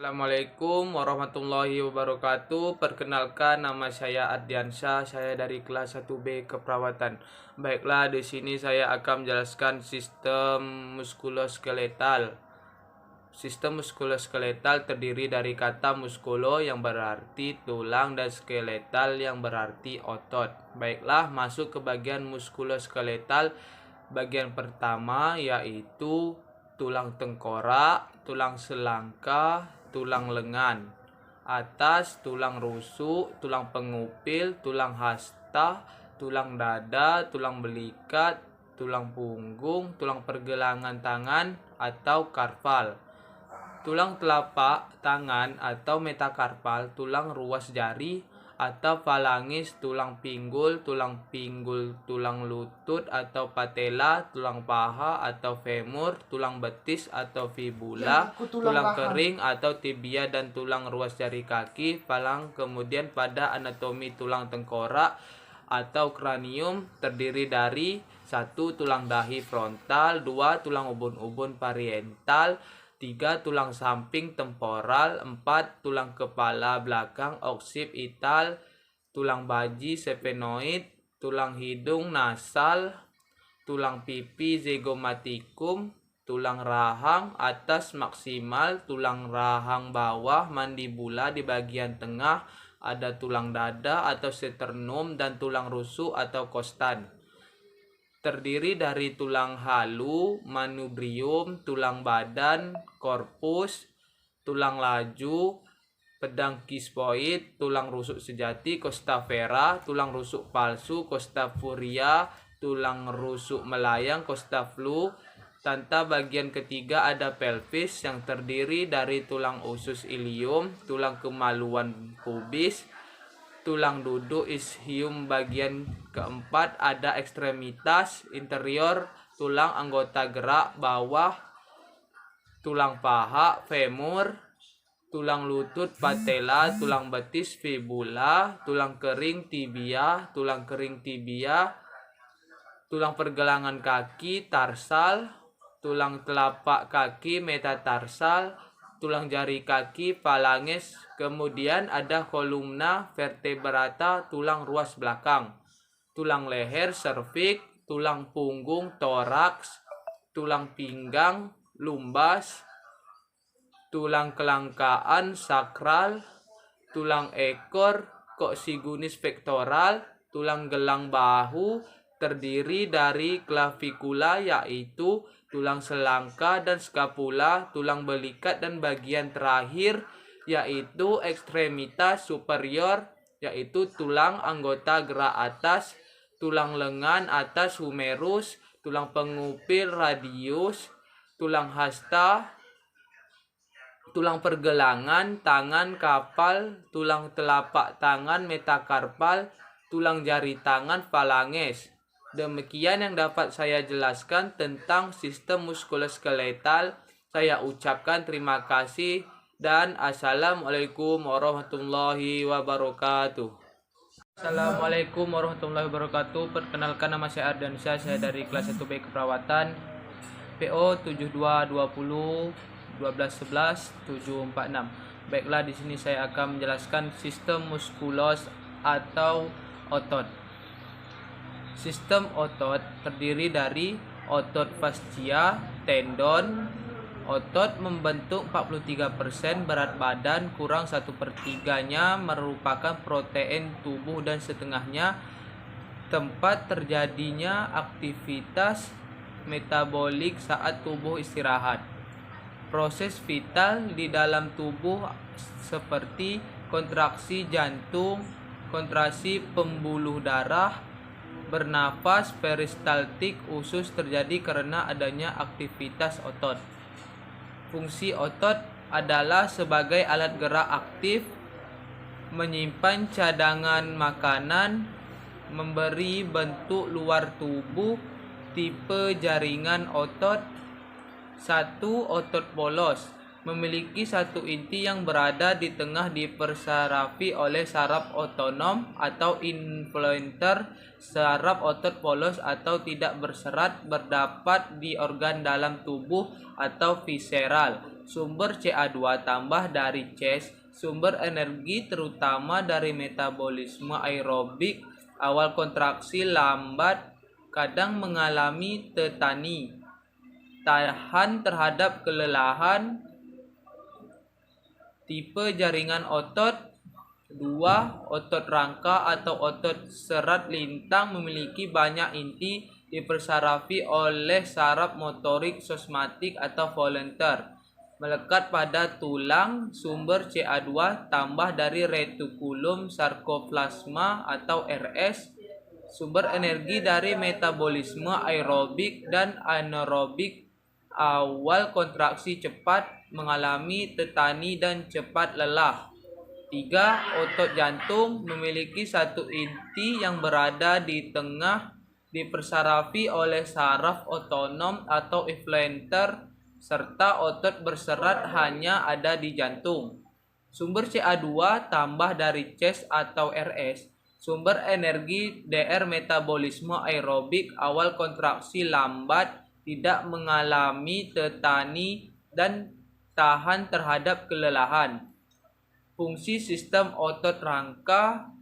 Assalamualaikum warahmatullahi wabarakatuh. Perkenalkan, nama saya Ardiansyah. Saya dari kelas 1B Keperawatan. Baiklah, di sini saya akan menjelaskan sistem muskuloskeletal. Sistem muskuloskeletal terdiri dari kata muskulo yang berarti tulang dan skeletal yang berarti otot. Baiklah, masuk ke bagian muskuloskeletal. Bagian pertama yaitu tulang tengkorak, tulang selangka, tulang lengan atas, tulang rusuk, tulang pengupil, tulang hasta, tulang dada, tulang belikat, tulang punggung, tulang pergelangan tangan atau karpal, tulang telapak tangan atau metakarpal, tulang ruas jari atau falangis, tulang pinggul, tulang lutut atau patella, tulang paha atau femur, tulang betis atau fibula, tulang kering atau tibia dan tulang ruas jari kaki, falang. Kemudian pada anatomi tulang tengkorak atau kranium terdiri dari 1. Tulang dahi frontal, 2. Tulang ubun-ubun parietal, 3. Tulang samping temporal, 4. Tulang kepala belakang oksipital, tulang baji sphenoid, tulang hidung nasal, tulang pipi zygomatikum, tulang rahang atas maksimal, tulang rahang bawah mandibula. Di bagian tengah ada tulang dada atau sternum dan tulang rusuk atau kostan. Terdiri dari tulang halu, manubrium, tulang badan, korpus, tulang laju, pedang kispoid, tulang rusuk sejati, costa vera, tulang rusuk palsu, costa furia, tulang rusuk melayang, costa flu. Tanta bagian ketiga ada pelvis yang terdiri dari tulang usus ilium, tulang kemaluan pubis, tulang duduk ischium. Bagian keempat ada ekstremitas interior, tulang anggota gerak bawah, tulang paha femur, tulang lutut patella, tulang betis fibula, tulang kering tibia, tulang pergelangan kaki tarsal, tulang telapak kaki metatarsal, tulang jari kaki falanges. Kemudian ada kolumna vertebrata, tulang ruas belakang, tulang leher serviks, tulang punggung toraks, tulang pinggang lumbas, tulang kelangkaan sakral, tulang ekor coxigunis pectoral, tulang gelang bahu terdiri dari klavikula yaitu tulang selangka dan skapula, tulang belikat, dan bagian terakhir yaitu ekstremitas superior yaitu tulang anggota gerak atas, tulang lengan atas humerus, tulang pengupil radius, tulang hasta, tulang pergelangan tangan kapal, tulang telapak tangan metakarpal, tulang jari tangan falanges. Demikian yang dapat saya jelaskan tentang sistem muskuloskeletal. Saya ucapkan terima kasih dan assalamualaikum warahmatullahi wabarakatuh. Assalamualaikum warahmatullahi wabarakatuh. Perkenalkan, nama saya Ardiansyah. Saya dari kelas 1B Keperawatan, PO 7220 1211 746. Baiklah, di sini saya akan menjelaskan sistem muskulos atau otot. Sistem otot terdiri dari otot fascia, tendon. Otot membentuk 43% berat badan, kurang 1/3-nya merupakan protein tubuh dan setengahnya tempat terjadinya aktivitas metabolik saat tubuh istirahat. Proses vital di dalam tubuh seperti kontraksi jantung, kontraksi pembuluh darah, bernafas, peristaltik usus terjadi karena adanya aktivitas otot. Fungsi otot adalah sebagai alat gerak aktif, menyimpan cadangan makanan, memberi bentuk luar tubuh. Tipe jaringan otot: 1. Otot polos, memiliki satu inti yang berada di tengah, dipersarafi oleh saraf otonom atau influenter. Saraf otot polos atau tidak berserat berdapat di organ dalam tubuh atau visceral. sumber CA2 tambah dari CES, sumber energi terutama dari metabolisme aerobik, awal kontraksi lambat, kadang mengalami tetani, tahan terhadap kelelahan, tipe jaringan otot. 2. Otot rangka atau otot serat lintang memiliki banyak inti, dipersarafi oleh saraf motorik somatik atau volunteer. Melekat pada tulang, sumber CA2 tambah dari retikulum sarkoplasma atau RS, sumber energi dari metabolisme aerobik dan anaerobik, awal kontraksi cepat, mengalami tetani dan cepat lelah. 3. Otot jantung memiliki satu inti yang berada di tengah, dipersarafi oleh saraf otonom atau effluenter, serta otot berserat hanya ada di jantung. Sumber CA2 tambah dari CES atau RS, sumber energi DR metabolisme aerobik, awal kontraksi lambat, tidak mengalami tetani dan tahan terhadap kelelahan. Fungsi sistem otot rangka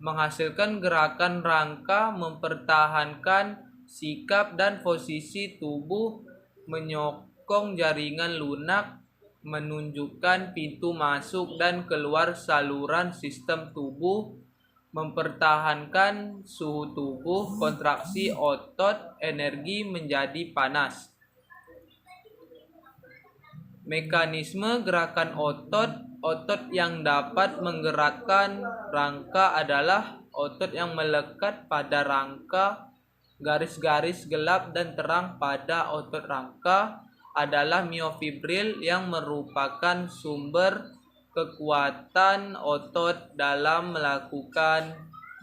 menghasilkan gerakan rangka, mempertahankan sikap dan posisi tubuh, menyokong jaringan lunak, menunjukkan pintu masuk dan keluar saluran sistem tubuh, mempertahankan suhu tubuh, kontraksi otot, energi menjadi panas. Mekanisme gerakan otot. Otot yang dapat menggerakkan rangka adalah otot yang melekat pada rangka. Garis-garis gelap dan terang pada otot rangka adalah miofibril yang merupakan sumber kekuatan otot dalam melakukan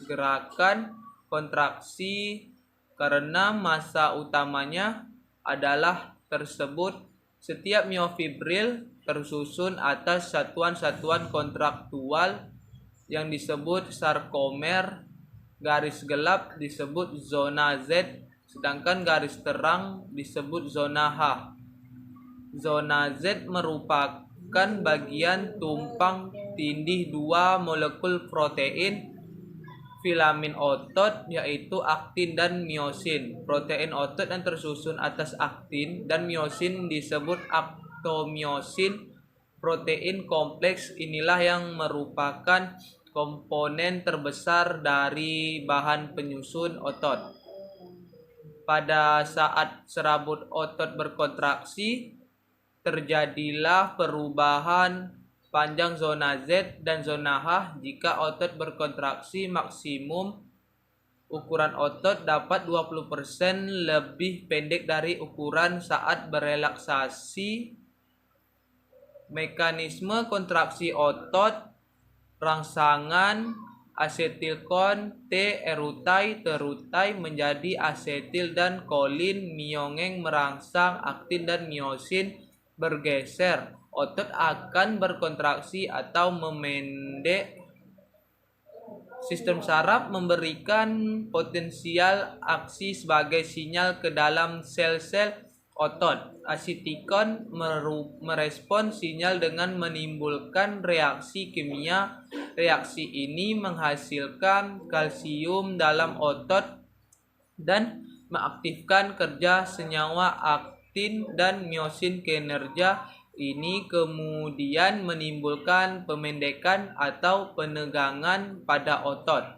gerakan kontraksi karena massa utamanya adalah tersebut. Setiap miofibril tersusun atas satuan-satuan kontraktual yang disebut sarkomer. Garis gelap disebut zona Z, sedangkan garis terang disebut zona H. Zona Z merupakan bagian tumpang tindih dua molekul protein filamen otot, yaitu aktin dan miosin. Protein otot yang tersusun atas aktin dan miosin disebut aktomiosin. Protein kompleks inilah yang merupakan komponen terbesar dari bahan penyusun otot. Pada saat serabut otot berkontraksi, terjadilah perubahan panjang zona Z dan zona H. Jika otot berkontraksi maksimum, ukuran otot dapat 20% lebih pendek dari ukuran saat berelaksasi. Mekanisme kontraksi otot, rangsangan asetilkon T erutai menjadi asetil dan kolin, miongeng merangsang aktin dan miosin bergeser. Otot akan berkontraksi atau memendek. Sistem saraf memberikan potensial aksi sebagai sinyal ke dalam sel-sel otot. Asetikon merespon sinyal dengan menimbulkan reaksi kimia. Reaksi ini menghasilkan kalsium dalam otot dan mengaktifkan kerja senyawa aktin dan miosin. Kinerja ini kemudian menimbulkan pemendekan atau penegangan pada otot.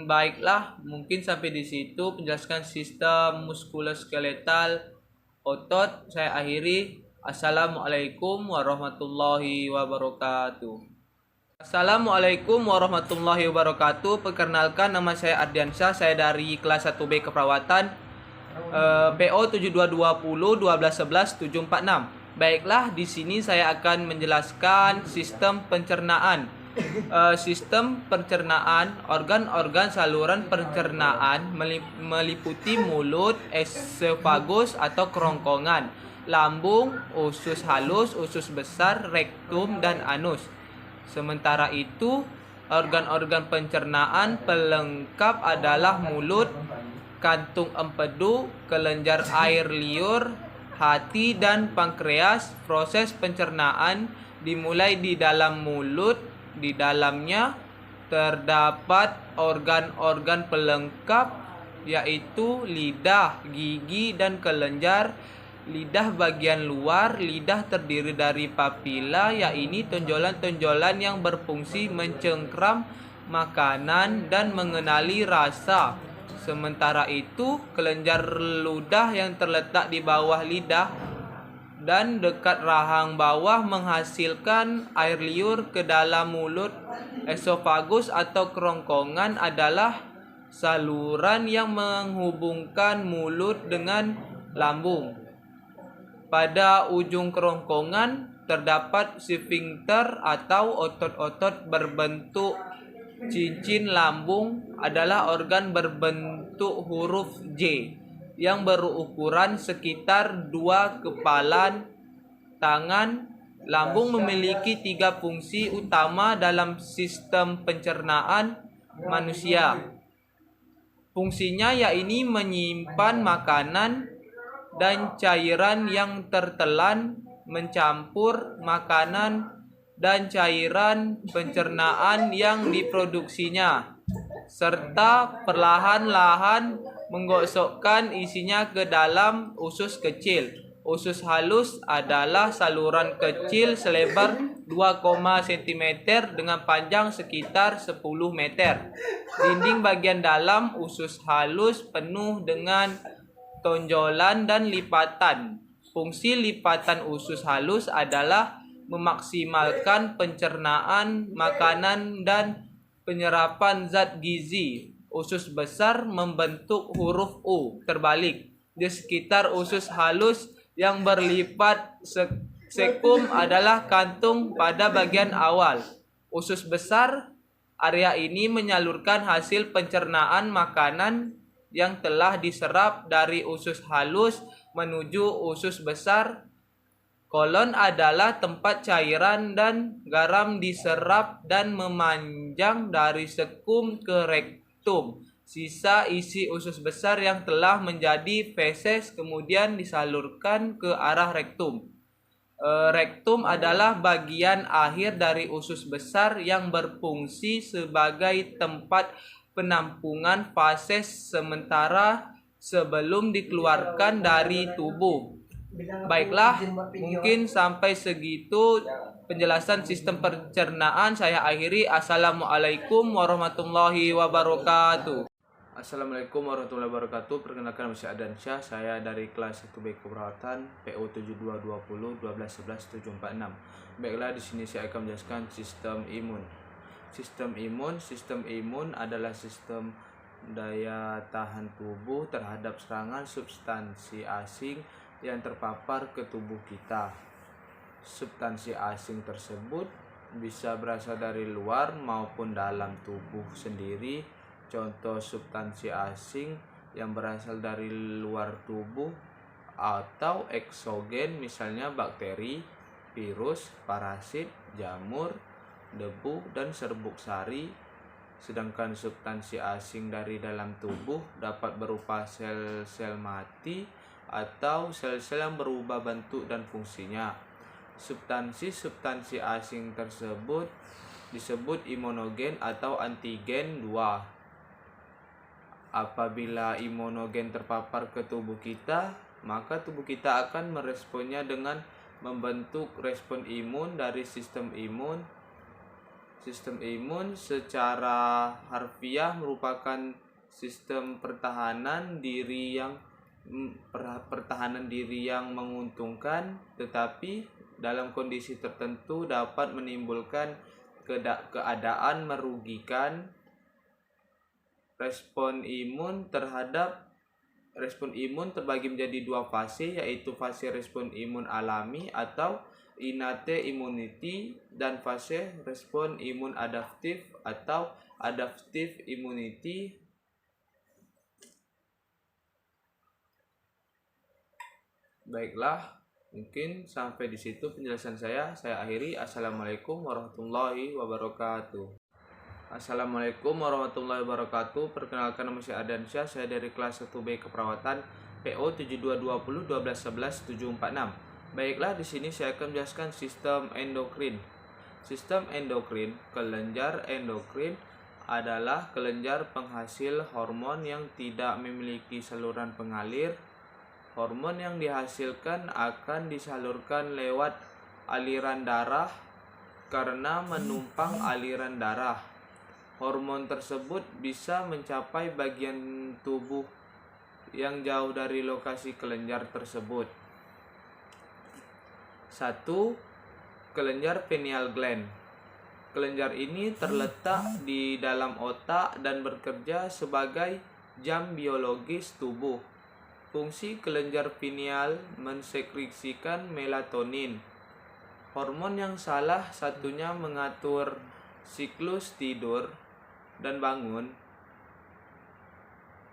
Baiklah, mungkin sampai di situ penjelasan sistem muskuloskeletal otot. Saya akhiri. Assalamualaikum warahmatullahi wabarakatuh. Assalamualaikum warahmatullahi wabarakatuh. Perkenalkan, nama saya Ardiansyah. Saya dari kelas 1B keperawatan. PO 7220 1211 746. Baiklah, di sini saya akan menjelaskan sistem pencernaan. Sistem pencernaan, organ-organ saluran pencernaan meliputi mulut, esofagus atau kerongkongan, lambung, usus halus, usus besar, rektum, dan anus. Sementara itu, organ-organ pencernaan pelengkap adalah mulut, kantung empedu, kelenjar air liur, hati dan pankreas. Proses pencernaan dimulai di dalam mulut. Di dalamnya terdapat organ-organ pelengkap, yaitu lidah, gigi, dan kelenjar. Lidah bagian luar, lidah terdiri dari papila, yaitu tonjolan-tonjolan yang berfungsi mencengkram makanan dan mengenali rasa. Sementara itu, kelenjar ludah yang terletak di bawah lidah dan dekat rahang bawah menghasilkan air liur ke dalam mulut. Esofagus atau kerongkongan adalah saluran yang menghubungkan mulut dengan lambung. Pada ujung kerongkongan terdapat sfinkter atau otot-otot berbentuk cincin. Lambung adalah organ berbentuk huruf J yang berukuran sekitar 2 kepalan tangan. Lambung memiliki 3 fungsi utama dalam sistem pencernaan manusia. Fungsinya yaitu menyimpan makanan dan cairan yang tertelan, mencampur makanan dan cairan pencernaan yang diproduksinya, serta perlahan-lahan menggosokkan isinya ke dalam usus kecil. Usus halus adalah saluran kecil selebar 2, cm dengan panjang sekitar 10 meter. Dinding bagian dalam usus halus penuh dengan tonjolan dan lipatan. Fungsi lipatan usus halus adalah memaksimalkan pencernaan makanan dan penyerapan zat gizi. Usus besar membentuk huruf U terbalik di sekitar usus halus yang berlipat. Sekum adalah kantung pada bagian awal usus besar. Area ini menyalurkan hasil pencernaan makanan yang telah diserap dari usus halus menuju usus besar. Kolon adalah tempat cairan dan garam diserap dan memanjang dari sekum ke rektum. Sisa isi usus besar yang telah menjadi feses kemudian disalurkan ke arah rektum. Rektum adalah bagian akhir dari usus besar yang berfungsi sebagai tempat penampungan fases sementara sebelum dikeluarkan dari tubuh. Baiklah, mungkin sampai segitu penjelasan sistem pencernaan. Saya akhiri. Assalamualaikum warahmatullahi wabarakatuh. Assalamualaikum warahmatullahi wabarakatuh. Perkenalkan, nama saya Adyansyah. Saya dari kelas 1B keperawatan PO 7220 1211 746. Baiklah, di sini saya akan menjelaskan sistem imun. Sistem imun adalah sistem daya tahan tubuh terhadap serangan substansi asing yang terpapar ke tubuh kita. Substansi asing tersebut bisa berasal dari luar maupun dalam tubuh sendiri. Contoh substansi asing yang berasal dari luar tubuh atau eksogen, misalnya bakteri, virus, parasit, jamur, debu, dan serbuk sari. Sedangkan substansi asing dari dalam tubuh dapat berupa sel-sel mati atau sel-sel yang berubah bentuk dan fungsinya. Substansi asing tersebut disebut imunogen atau antigen 2. Apabila imunogen terpapar ke tubuh kita, maka tubuh kita akan meresponnya dengan membentuk respon imun dari sistem imun. Sistem imun secara harfiah merupakan sistem pertahanan diri yang menguntungkan, tetapi dalam kondisi tertentu dapat menimbulkan keadaan merugikan. Respon imun terbagi menjadi 2 fase, yaitu fase respon imun alami atau innate immunity dan fase respon imun adaptif atau adaptive immunity. Baiklah, mungkin sampai di situ penjelasan saya. Saya akhiri. Assalamualaikum warahmatullahi wabarakatuh. Assalamualaikum warahmatullahi wabarakatuh. Perkenalkan, nama saya Adyansyah. Saya dari kelas 1B keperawatan PO 7220 1211 746. Baiklah, di sini saya akan menjelaskan sistem endokrin. Sistem endokrin, kelenjar endokrin adalah kelenjar penghasil hormon yang tidak memiliki saluran pengalir. Hormon yang dihasilkan akan disalurkan lewat aliran darah karena menumpang aliran darah. Hormon tersebut bisa mencapai bagian tubuh yang jauh dari lokasi kelenjar tersebut. 1. Kelenjar pineal gland. Kelenjar ini terletak di dalam otak dan bekerja sebagai jam biologis tubuh. Fungsi kelenjar pineal mensekresikan melatonin, hormon yang salah satunya mengatur siklus tidur dan bangun,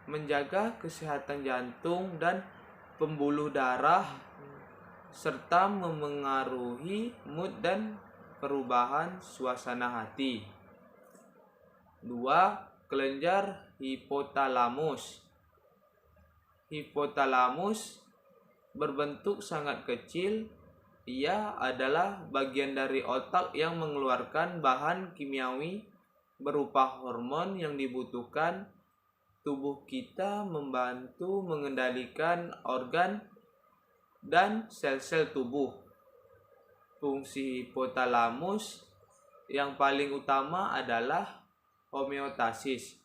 menjaga kesehatan jantung dan pembuluh darah, serta memengaruhi mood dan perubahan suasana hati. 2. Kelenjar hipotalamus. Hipotalamus berbentuk sangat kecil. Ia adalah bagian dari otak yang mengeluarkan bahan kimiawi berupa hormon yang dibutuhkan tubuh kita membantu mengendalikan organ dan sel-sel tubuh. Fungsi hipotalamus yang paling utama adalah homeostasis,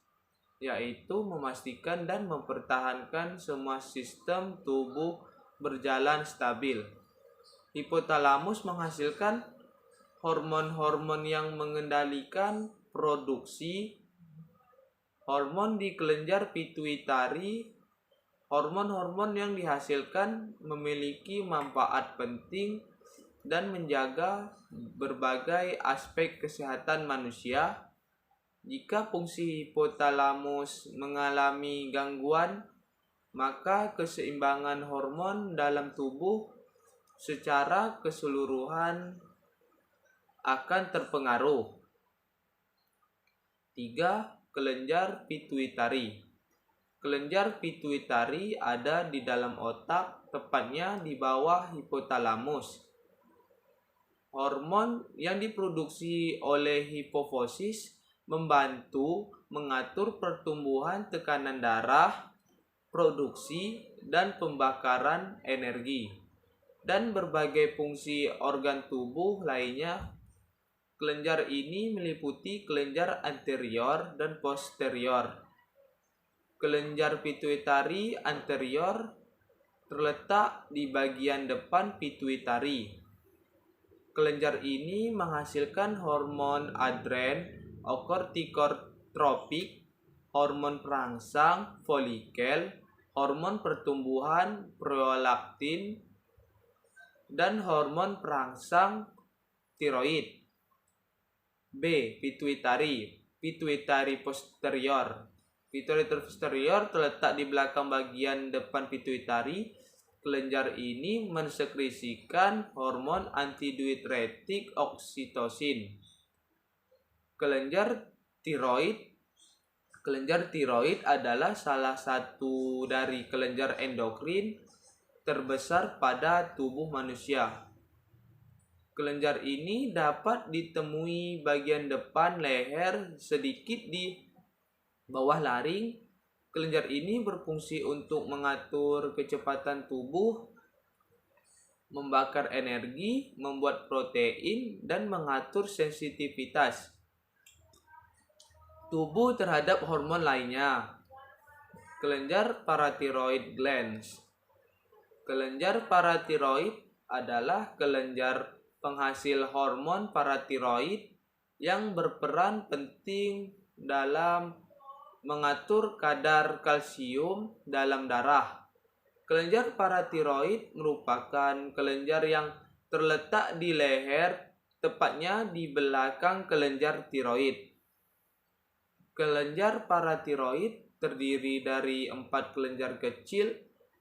yaitu memastikan dan mempertahankan semua sistem tubuh berjalan stabil. Hipotalamus menghasilkan hormon-hormon yang mengendalikan produksi hormon di kelenjar pituitari. Hormon-hormon yang dihasilkan memiliki manfaat penting dan menjaga berbagai aspek kesehatan manusia. Jika fungsi hipotalamus mengalami gangguan, maka keseimbangan hormon dalam tubuh secara keseluruhan akan terpengaruh. 3. Kelenjar pituitari. Kelenjar pituitari ada di dalam otak, tepatnya di bawah hipotalamus. Hormon yang diproduksi oleh hipofisis membantu mengatur pertumbuhan tekanan darah, produksi dan pembakaran energi, dan berbagai fungsi organ tubuh lainnya. Kelenjar ini meliputi kelenjar anterior dan posterior. Kelenjar pituitari anterior terletak di bagian depan pituitari. Kelenjar ini menghasilkan hormon adrenokortikotropik, hormon perangsang folikel, hormon pertumbuhan prolaktin, dan hormon perangsang tiroid. B. Pituitari. Pituitari posterior. Pituitari posterior terletak di belakang bagian depan pituitari. Kelenjar ini mensekresikan hormon antidiuretik oksitosin. Kelenjar tiroid. Kelenjar tiroid adalah salah satu dari kelenjar endokrin terbesar pada tubuh manusia. Kelenjar ini dapat ditemui bagian depan leher sedikit di bawah laring. Kelenjar ini berfungsi untuk mengatur kecepatan tubuh, membakar energi, membuat protein, dan mengatur sensitivitas tubuh terhadap hormon lainnya. Kelenjar paratiroid glands. Kelenjar paratiroid adalah kelenjar penghasil hormon paratiroid yang berperan penting dalam mengatur kadar kalsium dalam darah. Kelenjar paratiroid merupakan kelenjar yang terletak di leher, tepatnya di belakang kelenjar tiroid. Kelenjar paratiroid terdiri dari 4 kelenjar kecil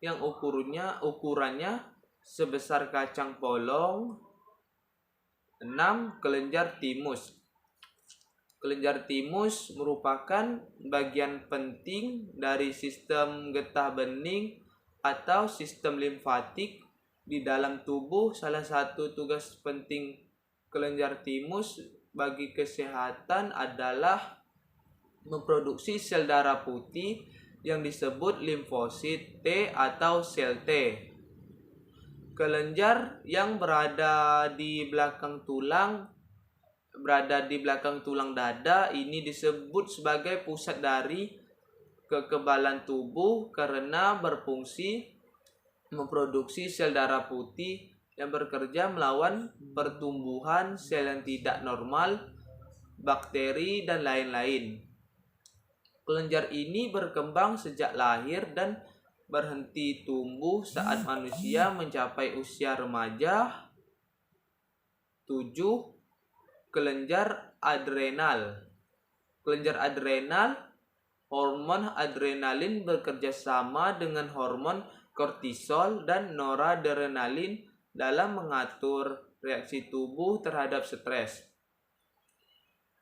yang ukurannya sebesar kacang polong. 6. Kelenjar timus. Kelenjar timus merupakan bagian penting dari sistem getah bening atau sistem limfatik di dalam tubuh. Salah satu tugas penting kelenjar timus bagi kesehatan adalah memproduksi sel darah putih yang disebut limfosit T atau sel T. Kelenjar yang berada di belakang tulang dada ini disebut sebagai pusat dari kekebalan tubuh karena berfungsi memproduksi sel darah putih yang bekerja melawan pertumbuhan sel yang tidak normal, bakteri, dan lain-lain. Kelenjar ini berkembang sejak lahir dan berhenti tumbuh saat manusia mencapai usia remaja. 7. Kelenjar adrenal. Kelenjar adrenal, hormon adrenalin bekerja sama dengan hormon kortisol dan noradrenalin dalam mengatur reaksi tubuh terhadap stres.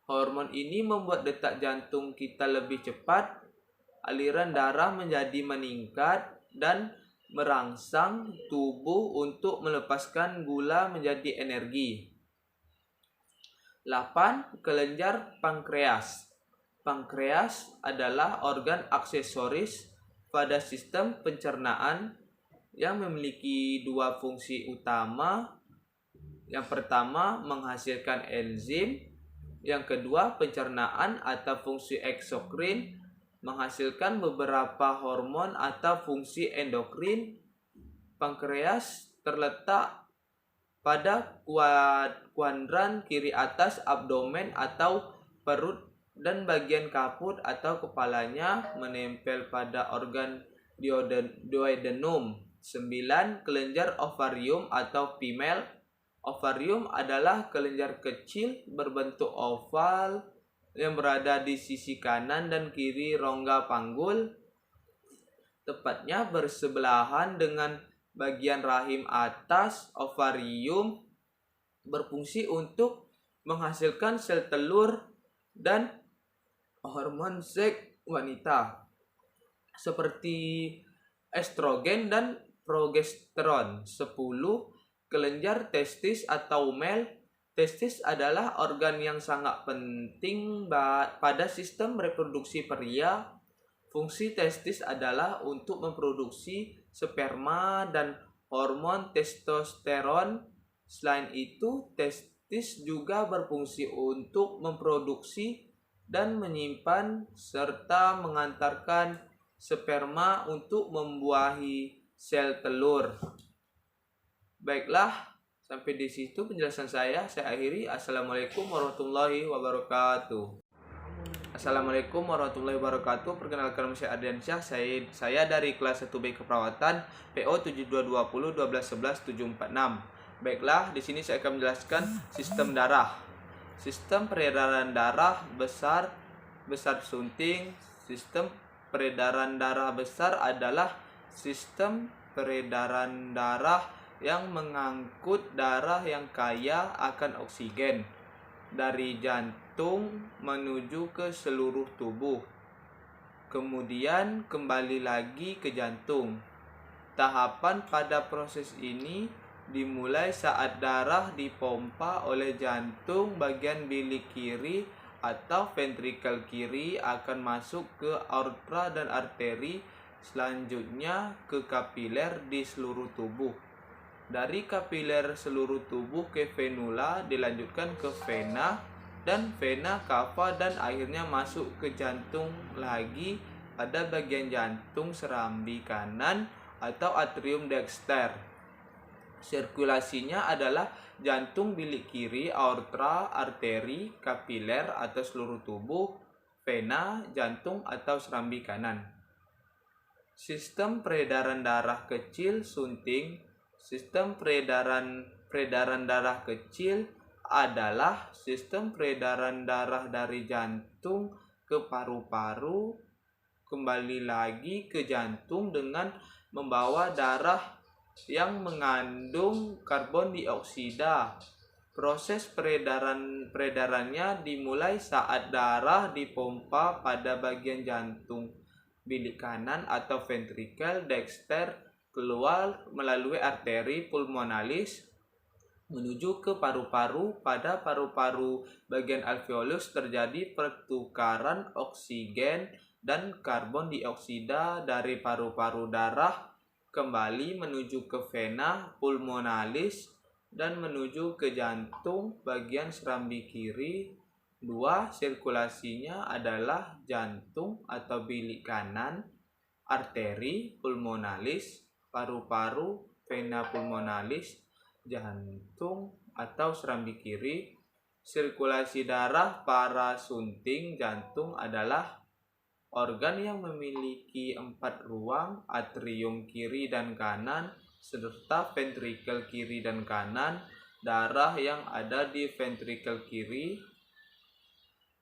Hormon ini membuat detak jantung kita lebih cepat, aliran darah menjadi meningkat, dan merangsang tubuh untuk melepaskan gula menjadi energi. 8. Kelenjar pankreas. Pankreas adalah organ aksesoris pada sistem pencernaan yang memiliki dua fungsi utama. Yang pertama, menghasilkan enzim. Yang kedua, pencernaan atau fungsi eksokrin, menghasilkan beberapa hormon atau fungsi endokrin. Pankreas terletak pada kuadran kiri atas abdomen atau perut, dan bagian kaput atau kepalanya menempel pada organ duodenum. 9. Kelenjar ovarium atau female. Ovarium adalah kelenjar kecil berbentuk oval yang berada di sisi kanan dan kiri rongga panggul, tepatnya bersebelahan dengan bagian rahim atas. Ovarium berfungsi untuk menghasilkan sel telur dan hormon seks wanita seperti estrogen dan progesteron. 10. Kelenjar testis atau male. Testis adalah organ yang sangat penting pada sistem reproduksi pria. Fungsi testis adalah untuk memproduksi sperma dan hormon testosteron. Selain itu, testis juga berfungsi untuk memproduksi dan menyimpan serta mengantarkan sperma untuk membuahi sel telur. Baiklah, sampai di situ penjelasan saya. Saya akhiri. Assalamualaikum warahmatullahi wabarakatuh. Assalamualaikum warahmatullahi wabarakatuh. Perkenalkan, nama saya Ardiansyah. Saya dari kelas 1B keperawatan, PO 722012114746. Baiklah, di sini saya akan menjelaskan sistem darah. Sistem peredaran darah besar sunting. Sistem peredaran darah besar adalah sistem peredaran darah yang mengangkut darah yang kaya akan oksigen dari jantung menuju ke seluruh tubuh, kemudian kembali lagi ke jantung. Tahapan pada proses ini dimulai saat darah dipompa oleh jantung. Bagian bilik kiri atau ventrikel kiri akan masuk ke aorta dan arteri, selanjutnya ke kapiler di seluruh tubuh. Dari kapiler seluruh tubuh ke venula, dilanjutkan ke vena, dan vena cava, dan akhirnya masuk ke jantung lagi pada bagian jantung serambi kanan atau atrium dexter. Sirkulasinya adalah jantung, bilik kiri, aorta, arteri, kapiler atau seluruh tubuh, vena, jantung atau serambi kanan. Sistem peredaran darah kecil sunting. Sistem peredaran darah kecil adalah sistem peredaran darah dari jantung ke paru-paru, kembali lagi ke jantung dengan membawa darah yang mengandung karbon dioksida. Proses peredarannya dimulai saat darah dipompa pada bagian jantung bilik kanan atau ventrikel dexter keluar melalui arteri pulmonalis menuju ke paru-paru. Pada paru-paru bagian alveolus terjadi pertukaran oksigen dan karbon dioksida dari paru-paru darah kembali menuju ke vena pulmonalis dan menuju ke jantung bagian serambi kiri. Sirkulasinya adalah jantung atau bilik kanan, arteri pulmonalis, paru-paru, vena pulmonalis, jantung atau serambi kiri. Sirkulasi darah parasunting jantung adalah organ yang memiliki 4 ruang, atrium kiri dan kanan, serta ventrikel kiri dan kanan. Darah yang ada di ventrikel kiri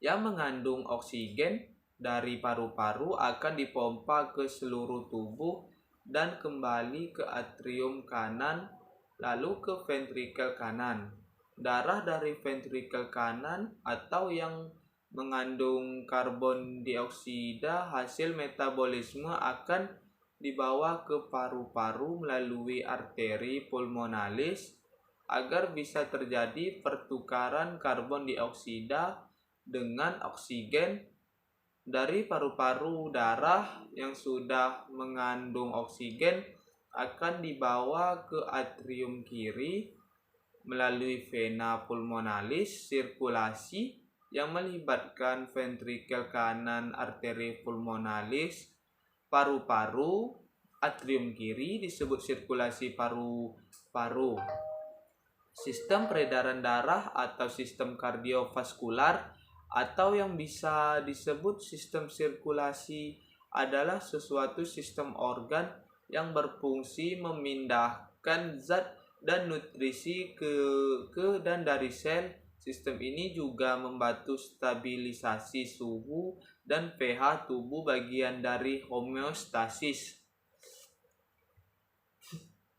yang mengandung oksigen dari paru-paru akan dipompa ke seluruh tubuh dan kembali ke atrium kanan, lalu ke ventrikel kanan. Darah dari ventrikel kanan atau yang mengandung karbon dioksida hasil metabolisme akan dibawa ke paru-paru melalui arteri pulmonalis agar bisa terjadi pertukaran karbon dioksida dengan oksigen dari paru-paru. Darah yang sudah mengandung oksigen akan dibawa ke atrium kiri melalui vena pulmonalis. Sirkulasi yang melibatkan ventrikel kanan, arteri pulmonalis, paru-paru, atrium kiri disebut sirkulasi paru-paru. Sistem peredaran darah atau sistem kardiovaskular atau yang bisa disebut sistem sirkulasi adalah suatu sistem organ yang berfungsi memindahkan zat dan nutrisi ke dan dari sel. Sistem ini juga membantu stabilisasi suhu dan pH tubuh, bagian dari homeostasis.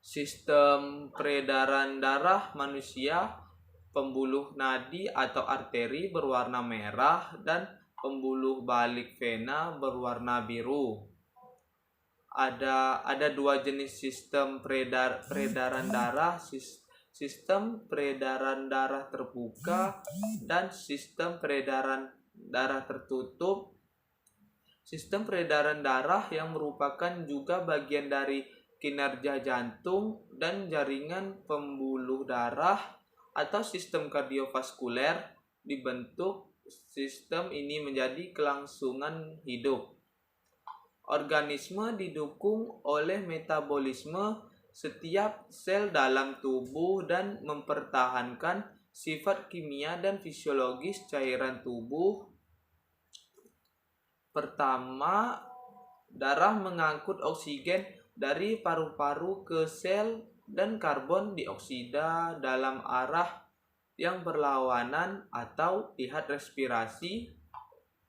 Sistem peredaran darah manusia, pembuluh nadi atau arteri berwarna merah dan pembuluh balik vena berwarna biru. Ada 2 jenis sistem peredaran darah, sistem peredaran darah terbuka dan sistem peredaran darah tertutup. Sistem peredaran darah yang merupakan juga bagian dari kinerja jantung dan jaringan pembuluh darah atau sistem kardiovaskuler dibentuk. Sistem ini menjadi kelangsungan hidup. Organisme didukung oleh metabolisme setiap sel dalam tubuh dan mempertahankan sifat kimia dan fisiologis cairan tubuh. Pertama, darah mengangkut oksigen dari paru-paru ke sel dan karbon dioksida dalam arah yang berlawanan atau lihat respirasi.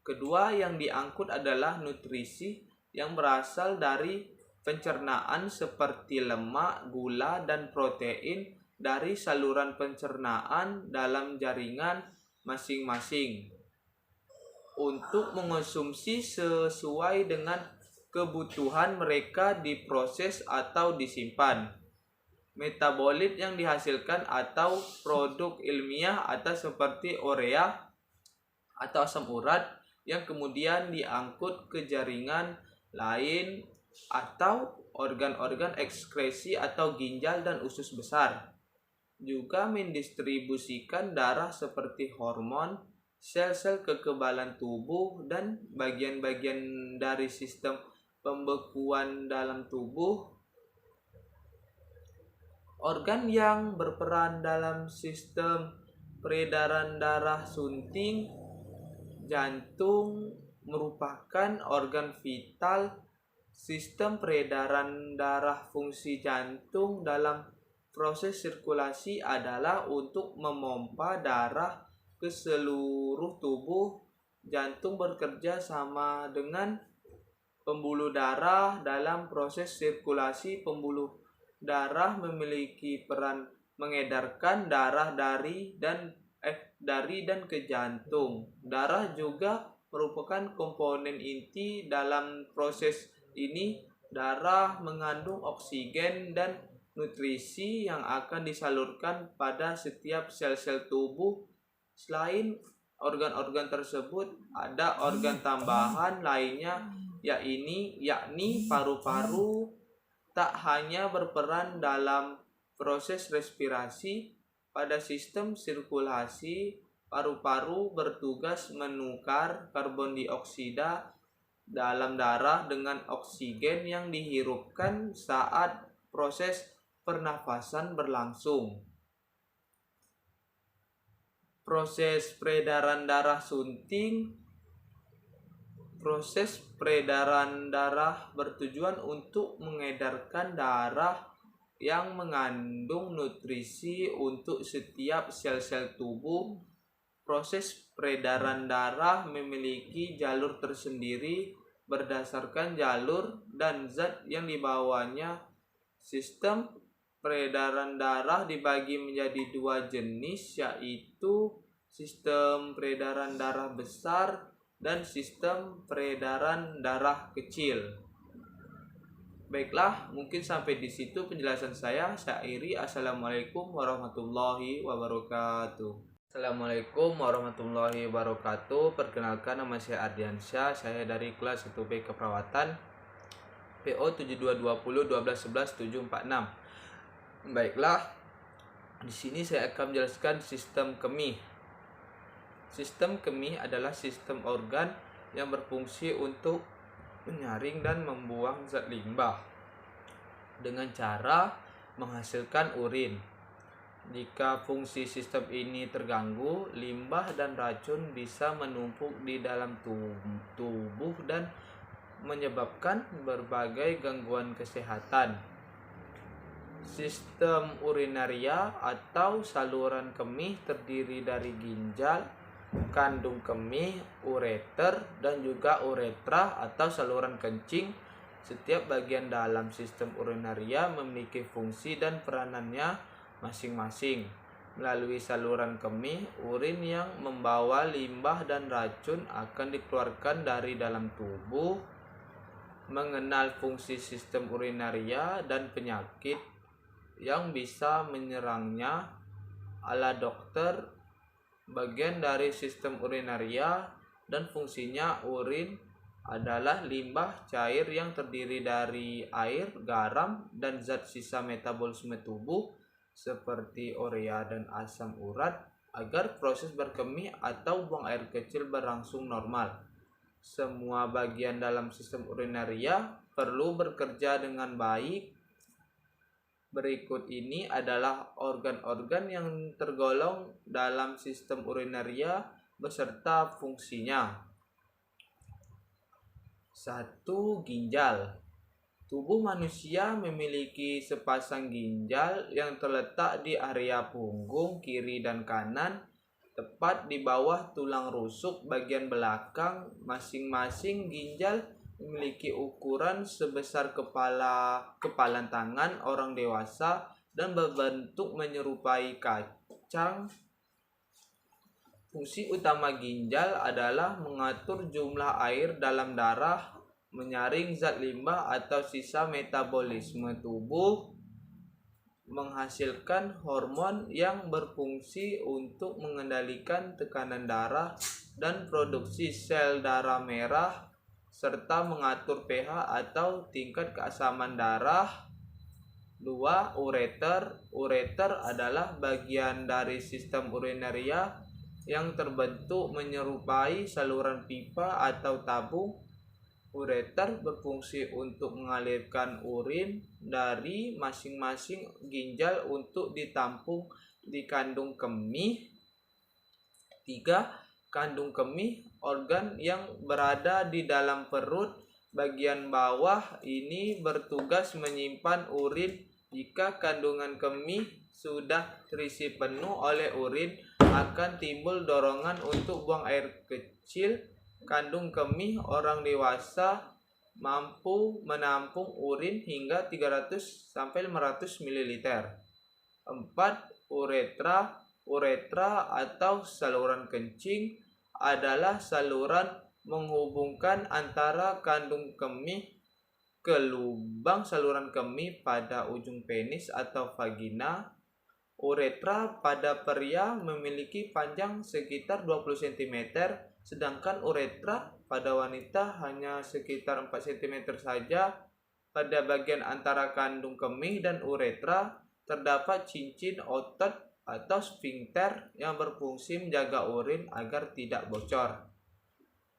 Kedua, yang diangkut adalah nutrisi yang berasal dari pencernaan seperti lemak, gula, dan protein dari saluran pencernaan dalam jaringan masing-masing untuk mengonsumsi sesuai dengan kebutuhan mereka, diproses atau disimpan. Metabolit yang dihasilkan atau produk ilmiah atau seperti urea atau asam urat yang kemudian diangkut ke jaringan lain atau organ-organ ekskresi atau ginjal dan usus besar. Juga mendistribusikan darah seperti hormon, sel-sel kekebalan tubuh, dan bagian-bagian dari sistem pembekuan dalam tubuh. Organ yang berperan dalam sistem peredaran darah sunting, jantung merupakan organ vital. Sistem peredaran darah fungsi jantung dalam proses sirkulasi adalah untuk memompa darah ke seluruh tubuh. Jantung bekerja sama dengan pembuluh darah dalam proses sirkulasi. Pembuluh darah memiliki peran mengedarkan darah dari dan ke jantung. Darah juga merupakan komponen inti dalam proses ini. Darah mengandung oksigen dan nutrisi yang akan disalurkan pada setiap sel-sel tubuh. Selain organ-organ tersebut, ada organ tambahan lainnya yakni paru-paru. Tak hanya berperan dalam proses respirasi, pada sistem sirkulasi, paru-paru bertugas menukar karbon dioksida dalam darah dengan oksigen yang dihirupkan saat proses pernafasan berlangsung. Proses peredaran darah sunting. Proses peredaran darah bertujuan untuk mengedarkan darah yang mengandung nutrisi untuk setiap sel-sel tubuh. Proses peredaran darah memiliki jalur tersendiri berdasarkan jalur dan zat yang dibawanya. Sistem peredaran darah dibagi menjadi dua jenis, yaitu sistem peredaran darah besar dan sistem peredaran darah kecil. Baiklah, mungkin sampai di situ penjelasan saya. Saya akhiri. Assalamualaikum warahmatullahi wabarakatuh. Assalamualaikum warahmatullahi wabarakatuh. Perkenalkan, nama saya Ardiansyah. Saya dari kelas 1B Keperawatan, PO 72201211 Baiklah, di sini saya akan menjelaskan sistem kemih. Sistem kemih adalah sistem organ yang berfungsi untuk menyaring dan membuang zat limbah dengan cara menghasilkan urin. Jika fungsi sistem ini terganggu, limbah dan racun bisa menumpuk di dalam tubuh dan menyebabkan berbagai gangguan kesehatan. Sistem urinaria atau saluran kemih terdiri dari ginjal, kandung kemih, ureter, dan juga uretra atau saluran kencing. Setiap bagian dalam sistem urinaria memiliki fungsi dan peranannya masing-masing. Melalui saluran kemih, urin yang membawa limbah dan racun akan dikeluarkan dari dalam tubuh. Mengenal fungsi sistem urinaria dan penyakit yang bisa menyerangnya ala dokter. Bagian dari sistem urinaria dan fungsinya. Urin adalah limbah cair yang terdiri dari air, garam, dan zat sisa metabolisme tubuh seperti urea dan asam urat agar proses berkemih atau buang air kecil berlangsung normal. Semua bagian dalam sistem urinaria perlu bekerja dengan baik. Berikut ini adalah organ-organ yang tergolong dalam sistem urinaria beserta fungsinya. 1. Ginjal. Tubuh manusia memiliki sepasang ginjal yang terletak di area punggung kiri dan kanan, tepat di bawah tulang rusuk bagian belakang. Masing-masing ginjal memiliki ukuran sebesar kepalan tangan orang dewasa dan berbentuk menyerupai kacang. Fungsi utama ginjal adalah mengatur jumlah air dalam darah, menyaring zat limbah atau sisa metabolisme tubuh, menghasilkan hormon yang berfungsi untuk mengendalikan tekanan darah dan produksi sel darah merah, serta mengatur pH atau tingkat keasaman darah. 2. Ureter. Ureter adalah bagian dari sistem urinaria yang terbentuk menyerupai saluran pipa atau tabung. Ureter berfungsi untuk mengalirkan urin dari masing-masing ginjal untuk ditampung di kandung kemih. 3. Kandung kemih, organ yang berada di dalam perut bagian bawah ini bertugas menyimpan urin. Jika kandungan kemih sudah terisi penuh oleh urin, akan timbul dorongan untuk buang air kecil. Kandung kemih orang dewasa mampu menampung urin hingga 300-500 ml. 4. Uretra. Uretra atau saluran kencing adalah saluran menghubungkan antara kandung kemih ke lubang saluran kemih pada ujung penis atau vagina. Uretra pada pria memiliki panjang sekitar 20 cm, sedangkan uretra pada wanita hanya sekitar 4 cm saja. Pada bagian antara kandung kemih dan uretra terdapat cincin otot atau sphincter yang berfungsi menjaga urin agar tidak bocor.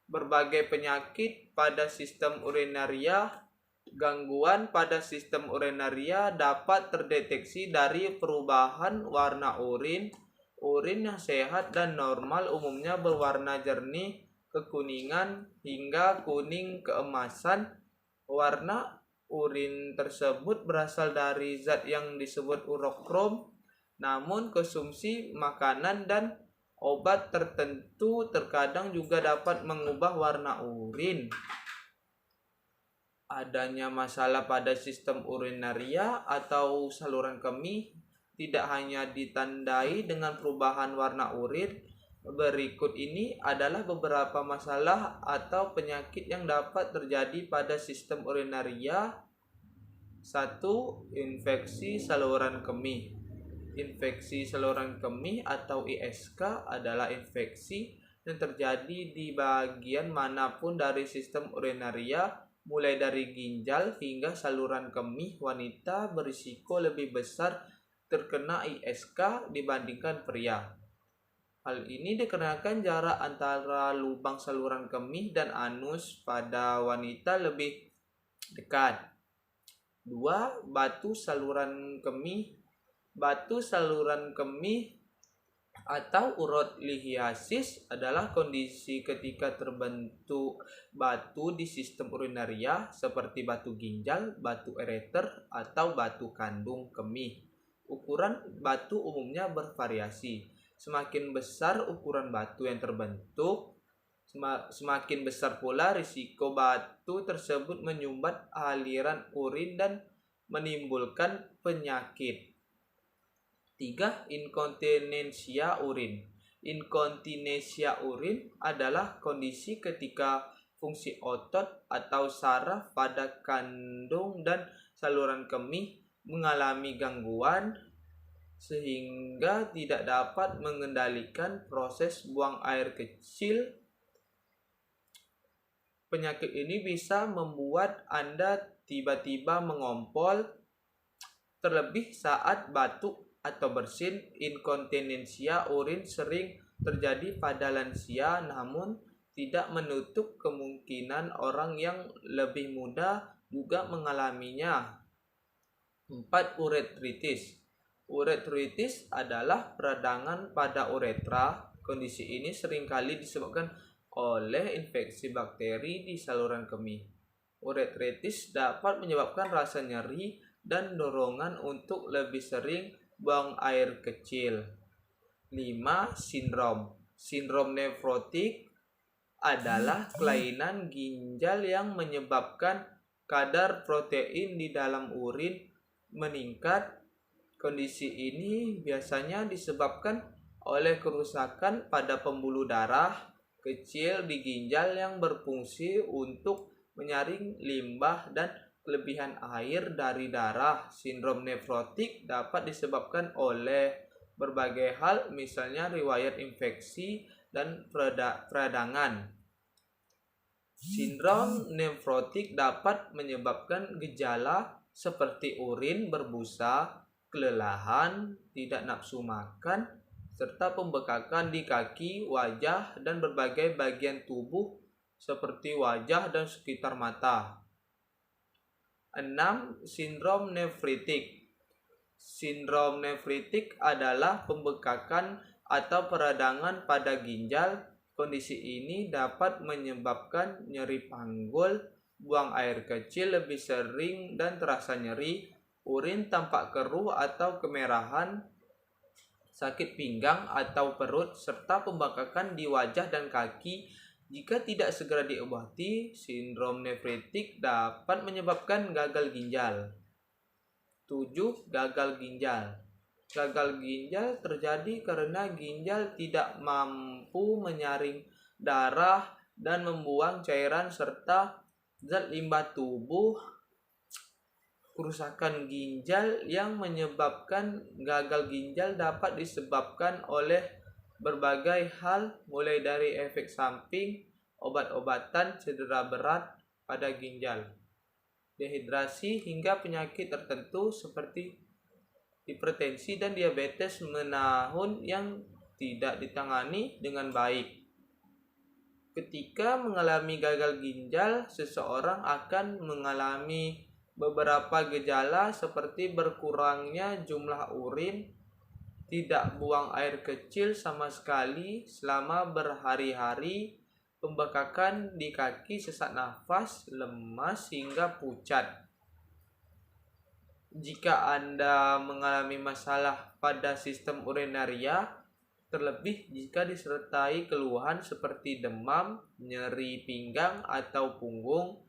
Berbagai penyakit pada sistem urinaria. Gangguan pada sistem urinaria dapat terdeteksi dari perubahan warna urin. Urin yang sehat dan normal umumnya berwarna jernih, kekuningan, hingga kuning keemasan. Warna urin tersebut berasal dari zat yang disebut urokrom, namun konsumsi makanan dan obat tertentu terkadang juga dapat mengubah warna urin. Adanya masalah pada sistem urinaria atau saluran kemih tidak hanya ditandai dengan perubahan warna urin. Berikut ini adalah beberapa masalah atau penyakit yang dapat terjadi pada sistem urinaria. 1. Infeksi saluran kemih. Infeksi saluran kemih atau ISK adalah infeksi yang terjadi di bagian manapun dari sistem urinaria, mulai dari ginjal hingga saluran kemih. Wanita berisiko lebih besar terkena ISK dibandingkan pria. Hal ini dikarenakan jarak antara lubang saluran kemih dan anus pada wanita lebih dekat. 2. Batu saluran kemih. Batu saluran kemih atau urotiliasis adalah kondisi ketika terbentuk batu di sistem urinaria seperti batu ginjal, batu ureter, atau batu kandung kemih. Ukuran batu umumnya bervariasi. Semakin besar ukuran batu yang terbentuk, semakin besar pula risiko batu tersebut menyumbat aliran urin dan menimbulkan penyakit. 3. Inkontinensia urin. Inkontinensia urin adalah kondisi ketika fungsi otot atau saraf pada kandung dan saluran kemih mengalami gangguan sehingga tidak dapat mengendalikan proses buang air kecil. Penyakit ini bisa membuat Anda tiba-tiba mengompol, terlebih saat batuk atau bersin. Inkontinensia urin sering terjadi pada lansia, namun tidak menutup kemungkinan orang yang lebih muda juga mengalaminya. 4. Uretritis. Uretritis adalah peradangan pada uretra. Kondisi ini seringkali disebabkan oleh infeksi bakteri di saluran kemih. Uretritis dapat menyebabkan rasa nyeri dan dorongan untuk lebih sering buang air kecil. 5. Sindrom. Sindrom nefrotik adalah kelainan ginjal yang menyebabkan kadar protein di dalam urin meningkat. Kondisi ini biasanya disebabkan oleh kerusakan pada pembuluh darah kecil di ginjal yang berfungsi untuk menyaring limbah dan kelebihan air dari darah. Sindrom nefrotik dapat disebabkan oleh berbagai hal, misalnya riwayat infeksi dan peradangan. Sindrom nefrotik dapat menyebabkan gejala seperti urin berbusa, kelelahan, tidak nafsu makan, serta pembekakan di kaki, wajah, dan berbagai bagian tubuh seperti wajah dan sekitar mata. 6. Sindrom nefritik. Sindrom nefritik adalah pembekakan atau peradangan pada ginjal. Kondisi ini dapat menyebabkan nyeri panggul, buang air kecil lebih sering dan terasa nyeri, urin tampak keruh atau kemerahan, sakit pinggang atau perut, serta pembekakan di wajah dan kaki. Jika tidak segera diobati, sindrom nefritik dapat menyebabkan gagal ginjal. 7. Gagal ginjal. Gagal ginjal terjadi karena ginjal tidak mampu menyaring darah dan membuang cairan serta zat limbah tubuh. Kerusakan ginjal yang menyebabkan gagal ginjal dapat disebabkan oleh berbagai hal, mulai dari efek samping, obat-obatan, cedera berat pada ginjal, dehidrasi, hingga penyakit tertentu seperti hipertensi dan diabetes menahun yang tidak ditangani dengan baik. Ketika mengalami gagal ginjal, seseorang akan mengalami beberapa gejala seperti berkurangnya jumlah urin, tidak buang air kecil sama sekali selama berhari-hari, pembekakan di kaki, sesak nafas, lemas, hingga pucat. Jika Anda mengalami masalah pada sistem urinaria, terlebih jika disertai keluhan seperti demam, nyeri pinggang atau punggung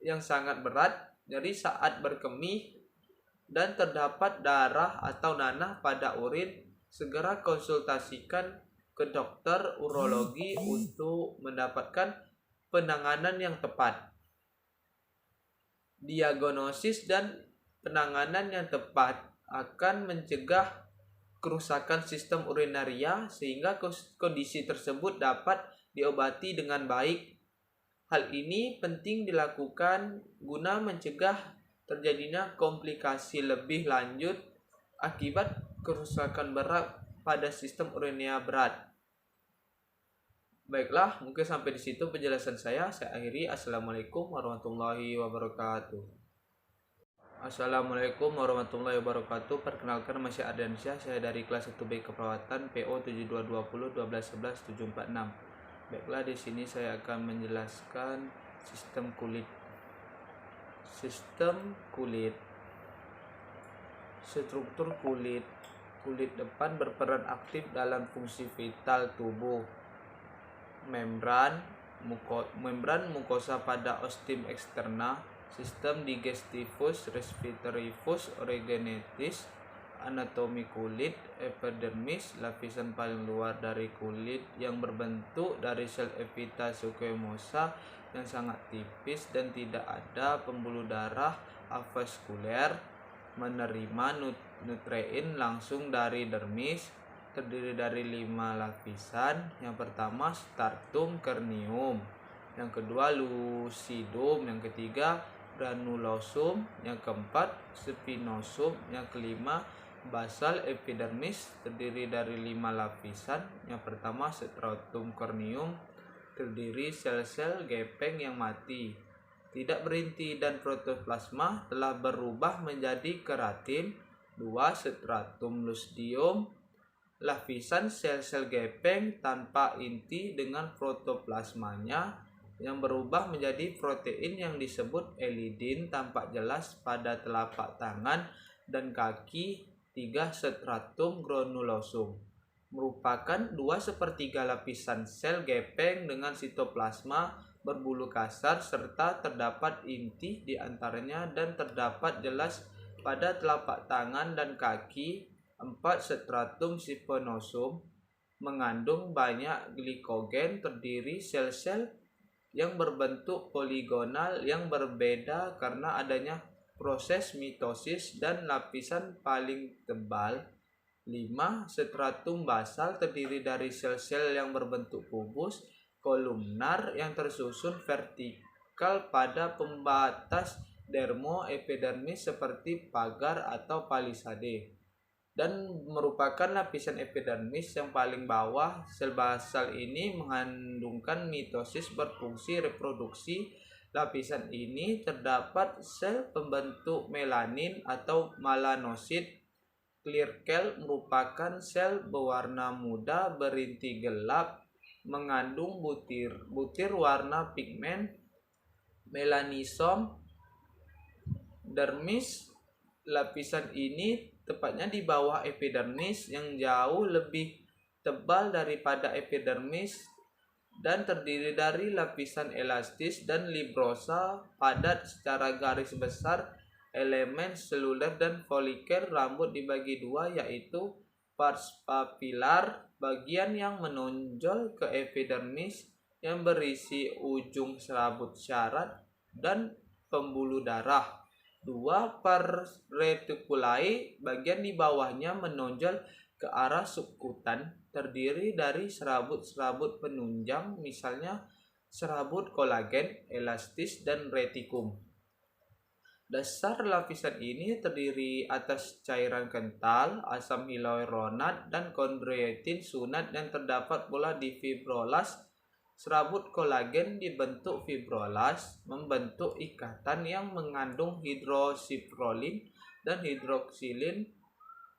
yang sangat berat, nyeri saat berkemih, dan terdapat darah atau nanah pada urin, segera konsultasikan ke dokter urologi untuk mendapatkan penanganan yang tepat. Diagnosis dan penanganan yang tepat akan mencegah kerusakan sistem urinaria sehingga kondisi tersebut dapat diobati dengan baik. Hal ini penting dilakukan guna mencegah terjadinya komplikasi lebih lanjut akibat kerusakan berat pada sistem urinaria berat. Baiklah, mungkin sampai di situ penjelasan saya. Saya akhiri. Assalamualaikum warahmatullahi wabarakatuh. Assalamualaikum warahmatullahi wabarakatuh. Perkenalkan, nama saya Ardiansyah. Saya dari kelas 1B keperawatan PO 7220 12 11 746. Baiklah, di sini saya akan menjelaskan sistem kulit. Sistem kulit. Struktur kulit. Kulit depan berperan aktif dalam fungsi vital tubuh. Membran mukosa pada ostim eksterna, sistem digestivus, respirativus, orogenitis, anatomi kulit, epidermis, lapisan paling luar dari kulit yang berbentuk dari sel epita squamosa yang sangat tipis dan tidak ada pembuluh darah avaskuler, menerima nutrein langsung dari dermis, terdiri dari 5 lapisan. Yang pertama stratum corneum, yang kedua lucidum, yang ketiga granulosum, yang keempat spinosum, yang kelima basal epidermis, terdiri dari 5 lapisan. Yang pertama stratum corneum, terdiri sel-sel gepeng yang mati, tidak berinti dan protoplasma telah berubah menjadi keratin. 2. Stratum lucidium, lapisan sel-sel gepeng tanpa inti dengan protoplasmanya yang berubah menjadi protein yang disebut elidin tampak jelas pada telapak tangan dan kaki. 3. Stratum granulosum, merupakan 2/3 lapisan sel gepeng dengan sitoplasma berbulu kasar serta terdapat inti di antaranya dan terdapat jelas pada telapak tangan dan kaki. 4. Stratum spinosum, mengandung banyak glikogen, terdiri sel-sel yang berbentuk poligonal yang berbeda karena adanya proses mitosis dan lapisan paling tebal. 5. Stratum basal, terdiri dari sel-sel yang berbentuk kubus kolumnar yang tersusun vertikal pada pembatas dermoepidermis seperti pagar atau palisade, dan merupakan lapisan epidermis yang paling bawah. Sel basal ini mengandungkan mitosis berfungsi reproduksi. Lapisan ini terdapat sel pembentuk melanin atau melanosit. Clear cell merupakan sel berwarna muda berinti gelap, mengandung butir warna pigmen melanisom. Dermis, lapisan ini tepatnya di bawah epidermis yang jauh lebih tebal daripada epidermis dan terdiri dari lapisan elastis dan fibrosa padat secara garis besar, elemen seluler dan folikel. Rambut dibagi dua, yaitu pars papilar, bagian yang menonjol ke epidermis yang berisi ujung serabut syarat, dan pembuluh darah. 2. Par reticuli, bagian di bawahnya menonjol ke arah subkutan, terdiri dari serabut-serabut penunjang, misalnya serabut kolagen, elastis, dan retikum. Dasar lapisan ini terdiri atas cairan kental, asam hyaluronat, dan kondroitin sunat yang terdapat pula di fibrolas. Serabut kolagen dibentuk fibrolas, membentuk ikatan yang mengandung hidroksiprolin dan hidroksilin.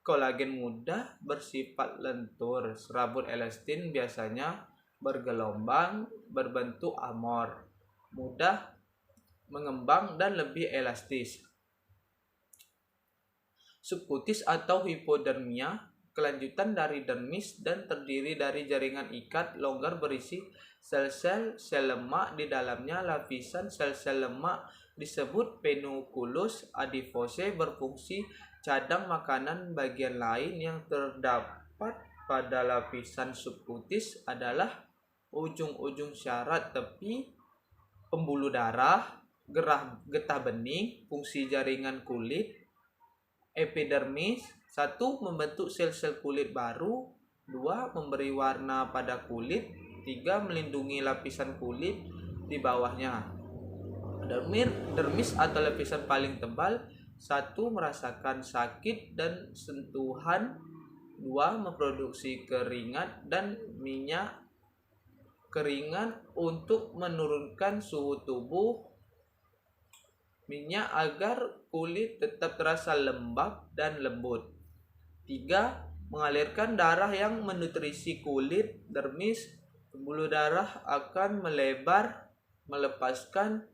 Kolagen mudah bersifat lentur. Serabut elastin biasanya bergelombang, berbentuk amor, mudah mengembang dan lebih elastis. Subkutis atau hipodermia, kelanjutan dari dermis dan terdiri dari jaringan ikat longgar berisi sel-sel lemak di dalamnya. Lapisan sel-sel lemak disebut penukulus adipose, berfungsi cadang makanan. Bagian lain yang terdapat pada lapisan subkutis adalah ujung-ujung syarat tepi, pembuluh darah, getah bening, fungsi jaringan kulit. Epidermis, 1. Membentuk sel-sel kulit baru. 2. Memberi warna pada kulit. 3. Melindungi lapisan kulit di bawahnya. Dermis atau lapisan paling tebal. 1. Merasakan sakit dan sentuhan. 2. Memproduksi keringat dan minyak keringat untuk menurunkan suhu tubuh. Minyak agar kulit tetap terasa lembab dan lembut. 3. Mengalirkan darah yang menutrisi kulit. Dermis, pembuluh darah akan melebar, melepaskan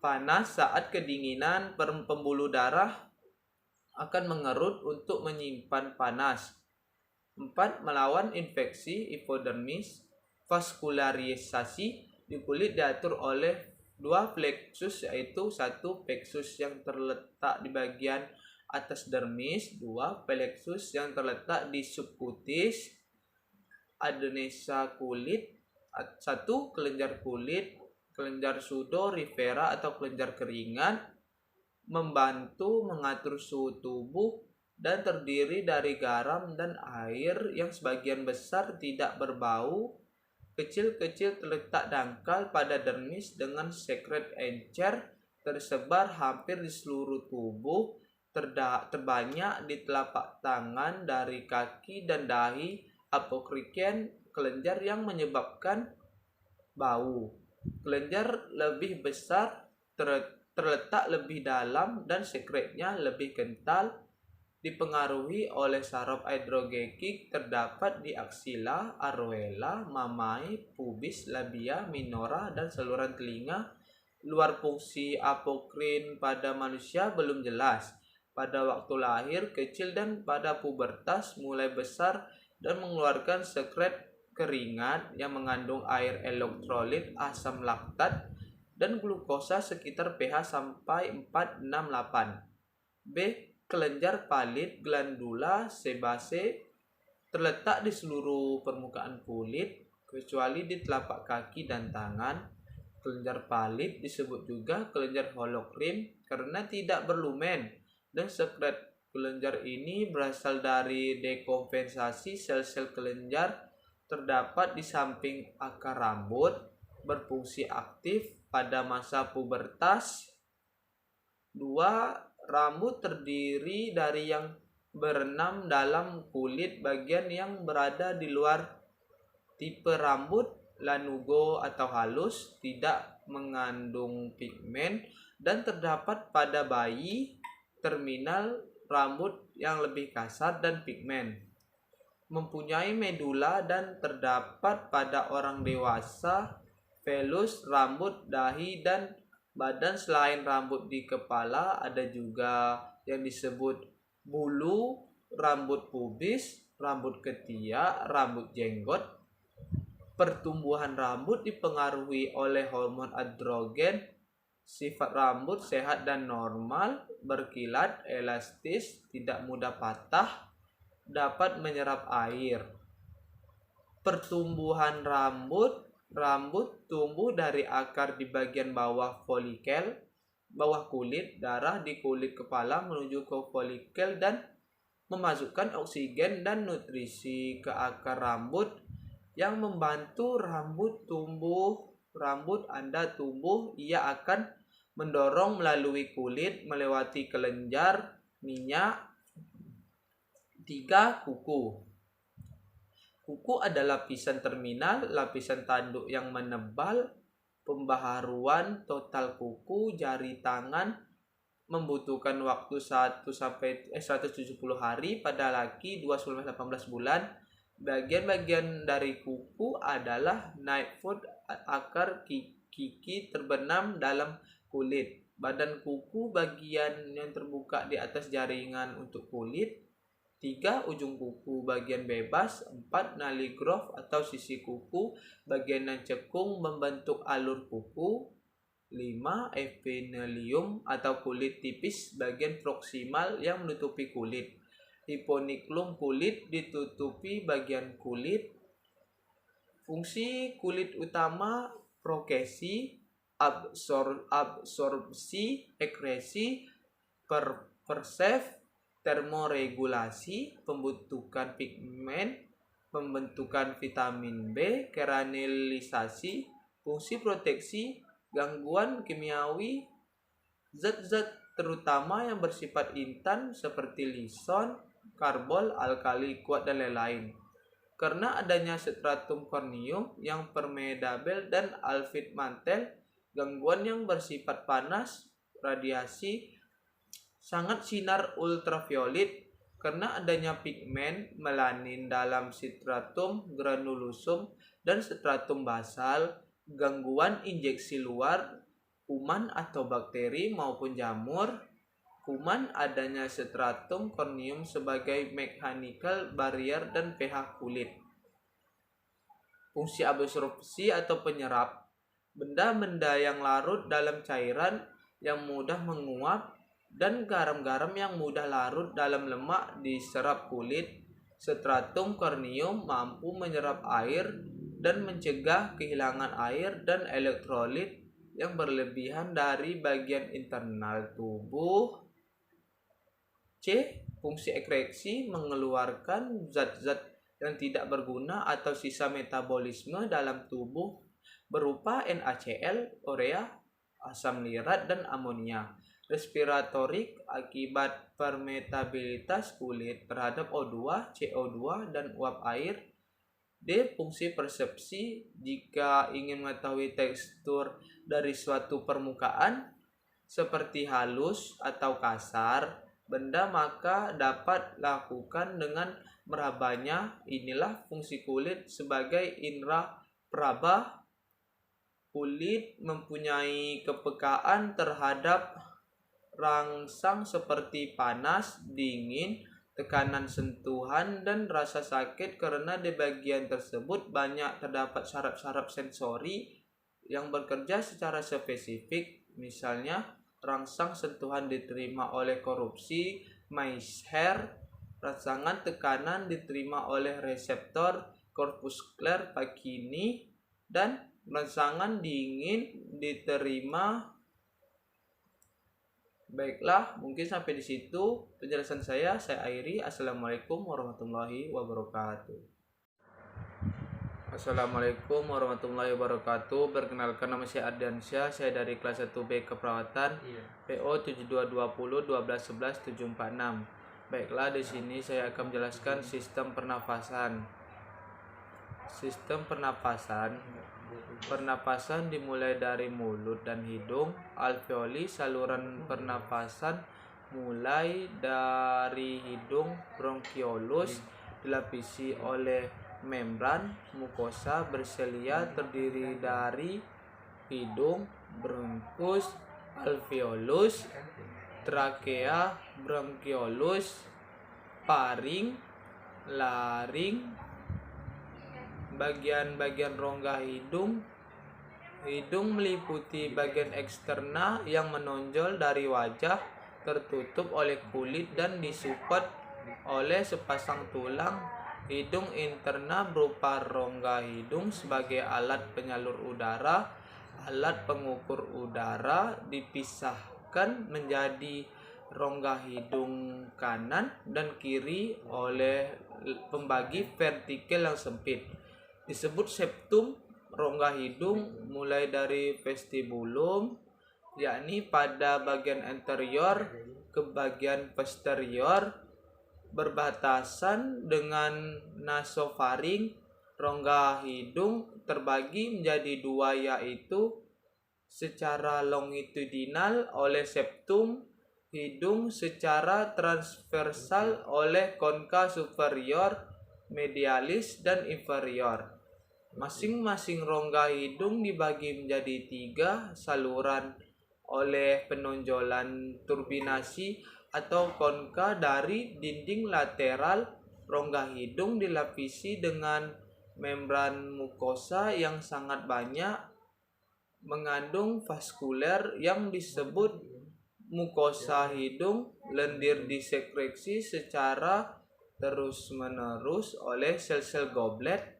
panas saat kedinginan. Pembuluh darah akan mengerut untuk menyimpan panas. 4. Melawan infeksi. Hipodermis, vaskularisasi di kulit diatur oleh 2 plexus, yaitu 1 plexus yang terletak di bagian atas dermis, 2 plexus yang terletak di subkutis. Adenesa kulit, 1 kelenjar kulit, kelenjar sudorifera atau kelenjar keringat, membantu mengatur suhu tubuh dan terdiri dari garam dan air yang sebagian besar tidak berbau. Kecil-kecil terletak dangkal pada dermis dengan sekret encer tersebar hampir di seluruh tubuh, terbanyak di telapak tangan, dari kaki dan dahi. Apokrikean, kelenjar yang menyebabkan bau. Kelenjar lebih besar, terletak lebih dalam dan sekretnya lebih kental. Dipengaruhi oleh saraf hidrogekik, terdapat di aksila, areola, mammae, pubis, labia minora, dan saluran telinga. Luar fungsi apokrin pada manusia belum jelas. Pada waktu lahir, kecil, dan pada pubertas mulai besar dan mengeluarkan sekret keringat yang mengandung air elektrolit, asam laktat, dan glukosa sekitar pH sampai 468. B. Kelenjar palit, glandula sebase, terletak di seluruh permukaan kulit kecuali di telapak kaki dan tangan. Kelenjar palit disebut juga kelenjar holokrin karena tidak berlumen, dan sekret kelenjar ini berasal dari dekompensasi sel-sel kelenjar. Terdapat di samping akar rambut, berfungsi aktif pada masa pubertas. 2. Rambut terdiri dari yang berenam dalam kulit bagian yang berada di luar. Tipe rambut lanugo atau halus, tidak mengandung pigmen, dan terdapat pada bayi. Terminal rambut yang lebih kasar dan pigmen. Mempunyai medula dan terdapat pada orang dewasa. Velus, rambut, dahi, dan badan. Selain rambut di kepala, ada juga yang disebut bulu, rambut pubis, rambut ketiak, rambut jenggot. Pertumbuhan rambut dipengaruhi oleh hormon androgen. Sifat rambut sehat dan normal, berkilat, elastis, tidak mudah patah, dapat menyerap air. Pertumbuhan rambut tumbuh dari akar di bagian bawah folikel bawah kulit, darah di kulit kepala menuju ke folikel dan memasukkan oksigen dan nutrisi ke akar rambut yang membantu rambut Anda tumbuh. Ia akan mendorong melalui kulit melewati kelenjar minyak. 3. Kuku. Kuku adalah lapisan terminal, lapisan tanduk yang menebal. Pembaharuan total kuku jari tangan membutuhkan waktu 170 hari, pada laki 2-18 bulan. Bagian-bagian dari kuku adalah nape foot, akar gigi terbenam dalam kulit. Badan kuku bagian yang terbuka di atas jaringan untuk kulit. 3. Ujung kuku bagian bebas. 4. Nali groove atau sisi kuku, bagian yang cekung membentuk alur kuku. 5. Epinelium atau kulit tipis, bagian proksimal yang menutupi kulit. Hiponiculum, kulit ditutupi bagian kulit. Fungsi kulit utama: prokesi, absorpsi, ekresi, persef, termoregulasi, pembentukan pigmen, pembentukan vitamin B, keranelisasi, fungsi proteksi, gangguan kimiawi, zat-zat terutama yang bersifat intan seperti lison, karbol, alkali kuat, dan lain-lain. Karena adanya stratum corneum yang permeable dan alveolar mantel, gangguan yang bersifat panas, radiasi, sangat sinar ultraviolet. Karena adanya pigmen melanin dalam stratum granulusum dan stratum basal, gangguan injeksi luar, kuman atau bakteri maupun jamur. Kuman, adanya stratum corneum sebagai mechanical barrier dan pH kulit. Fungsi absorpsi atau penyerap, benda-benda yang larut dalam cairan yang mudah menguap dan garam-garam yang mudah larut dalam lemak diserap kulit. Stratum corneum mampu menyerap air dan mencegah kehilangan air dan elektrolit yang berlebihan dari bagian internal tubuh. C. Fungsi ekreksi, mengeluarkan zat-zat yang tidak berguna atau sisa metabolisme dalam tubuh berupa NaCl, urea, asam lirat, dan amonia. Respiratorik, akibat permeabilitas kulit terhadap O2, CO2, dan uap air. D. Fungsi persepsi, jika ingin mengetahui tekstur dari suatu permukaan seperti halus atau kasar benda, maka dapat lakukan dengan merabanya. Inilah fungsi kulit sebagai indera peraba. Kulit mempunyai kepekaan terhadap rangsang seperti panas, dingin, tekanan sentuhan, dan rasa sakit. Karena di bagian tersebut banyak terdapat saraf-saraf sensori yang bekerja secara spesifik. Misalnya, rangsang sentuhan diterima oleh korupsi Meissner, rangsangan tekanan diterima oleh reseptor corpuscular Pacini, dan rangsangan dingin diterima. Baiklah, mungkin sampai di situ penjelasan saya. Saya akhiri. Assalamualaikum warahmatullahi wabarakatuh. Assalamualaikum warahmatullahi wabarakatuh. Perkenalkan, nama saya Ardiansyah. Saya dari kelas 1B keperawatan. PO 722012114746. Baiklah, di sini saya akan menjelaskan sistem pernafasan. Sistem pernapasan. Pernapasan dimulai dari mulut dan hidung. Alveoli, saluran pernapasan mulai dari hidung. Bronkiolus, dilapisi oleh membran mukosa berselia terdiri dari hidung, bronkus, alveolus, trakea, bronkiolus, paring, laring. Bagian-bagian rongga hidung. Hidung meliputi bagian eksterna yang menonjol dari wajah, tertutup oleh kulit dan disupport oleh sepasang tulang. Hidung interna berupa rongga hidung sebagai alat penyalur udara, alat pengukur udara, dipisahkan disatukan menjadi rongga hidung kanan dan kiri oleh pembagi vertikal yang sempit. Disebut septum. Rongga hidung mulai dari vestibulum, yakni pada bagian anterior ke bagian posterior, berbatasan dengan nasofaring. Rongga hidung terbagi menjadi dua, yaitu secara longitudinal oleh septum hidung, secara transversal oleh konka superior, medialis, dan inferior. Masing-masing rongga hidung dibagi menjadi 3 saluran oleh penonjolan turbinasi atau konka dari dinding lateral. Rongga hidung dilapisi dengan membran mukosa yang sangat banyak mengandung vaskuler yang disebut mukosa hidung. Lendir disekresi secara terus-menerus oleh sel-sel goblet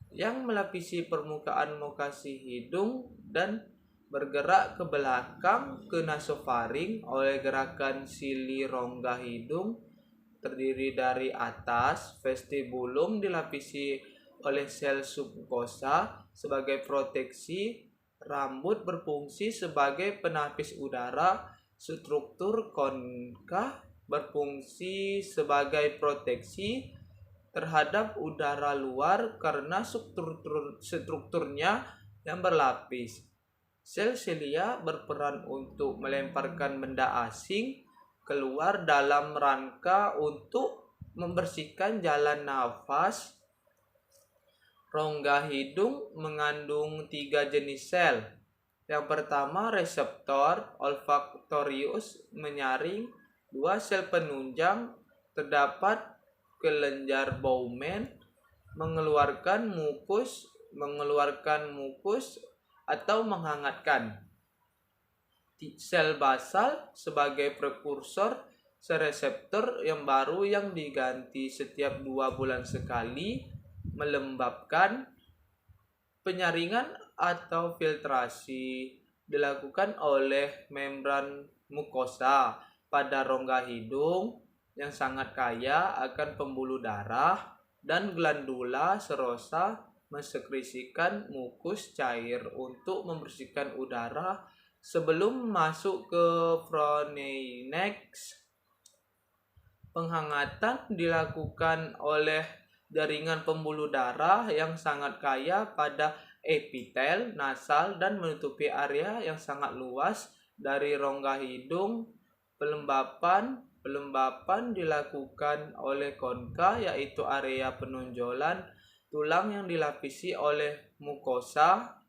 yang melapisi permukaan mukasi hidung dan bergerak ke belakang ke nasofaring oleh gerakan sili. Rongga hidung terdiri dari atas vestibulum dilapisi oleh sel submukosa sebagai proteksi, rambut berfungsi sebagai penapis udara, struktur konka berfungsi sebagai proteksi terhadap udara luar karena strukturnya yang berlapis. Sel silia berperan untuk melemparkan benda asing keluar dalam rangka untuk membersihkan jalan nafas. Rongga hidung mengandung 3 jenis sel. Yang pertama, reseptor olfaktorius menyaring. 2 sel penunjang. Terdapat kelenjar Bowman mengeluarkan mukus atau menghangatkan. Sel basal sebagai prekursor sel reseptor yang baru yang diganti setiap 2 bulan sekali, melembabkan. Penyaringan atau filtrasi dilakukan oleh membran mukosa pada rongga hidung yang sangat kaya akan pembuluh darah, dan glandula serosa mensekresikan mukus cair untuk membersihkan udara sebelum masuk ke phreninex. Penghangatan dilakukan oleh jaringan pembuluh darah yang sangat kaya pada epitel nasal dan menutupi area yang sangat luas dari rongga hidung. Pelembapan dilakukan oleh konka, yaitu area penonjolan tulang yang dilapisi oleh mukosa.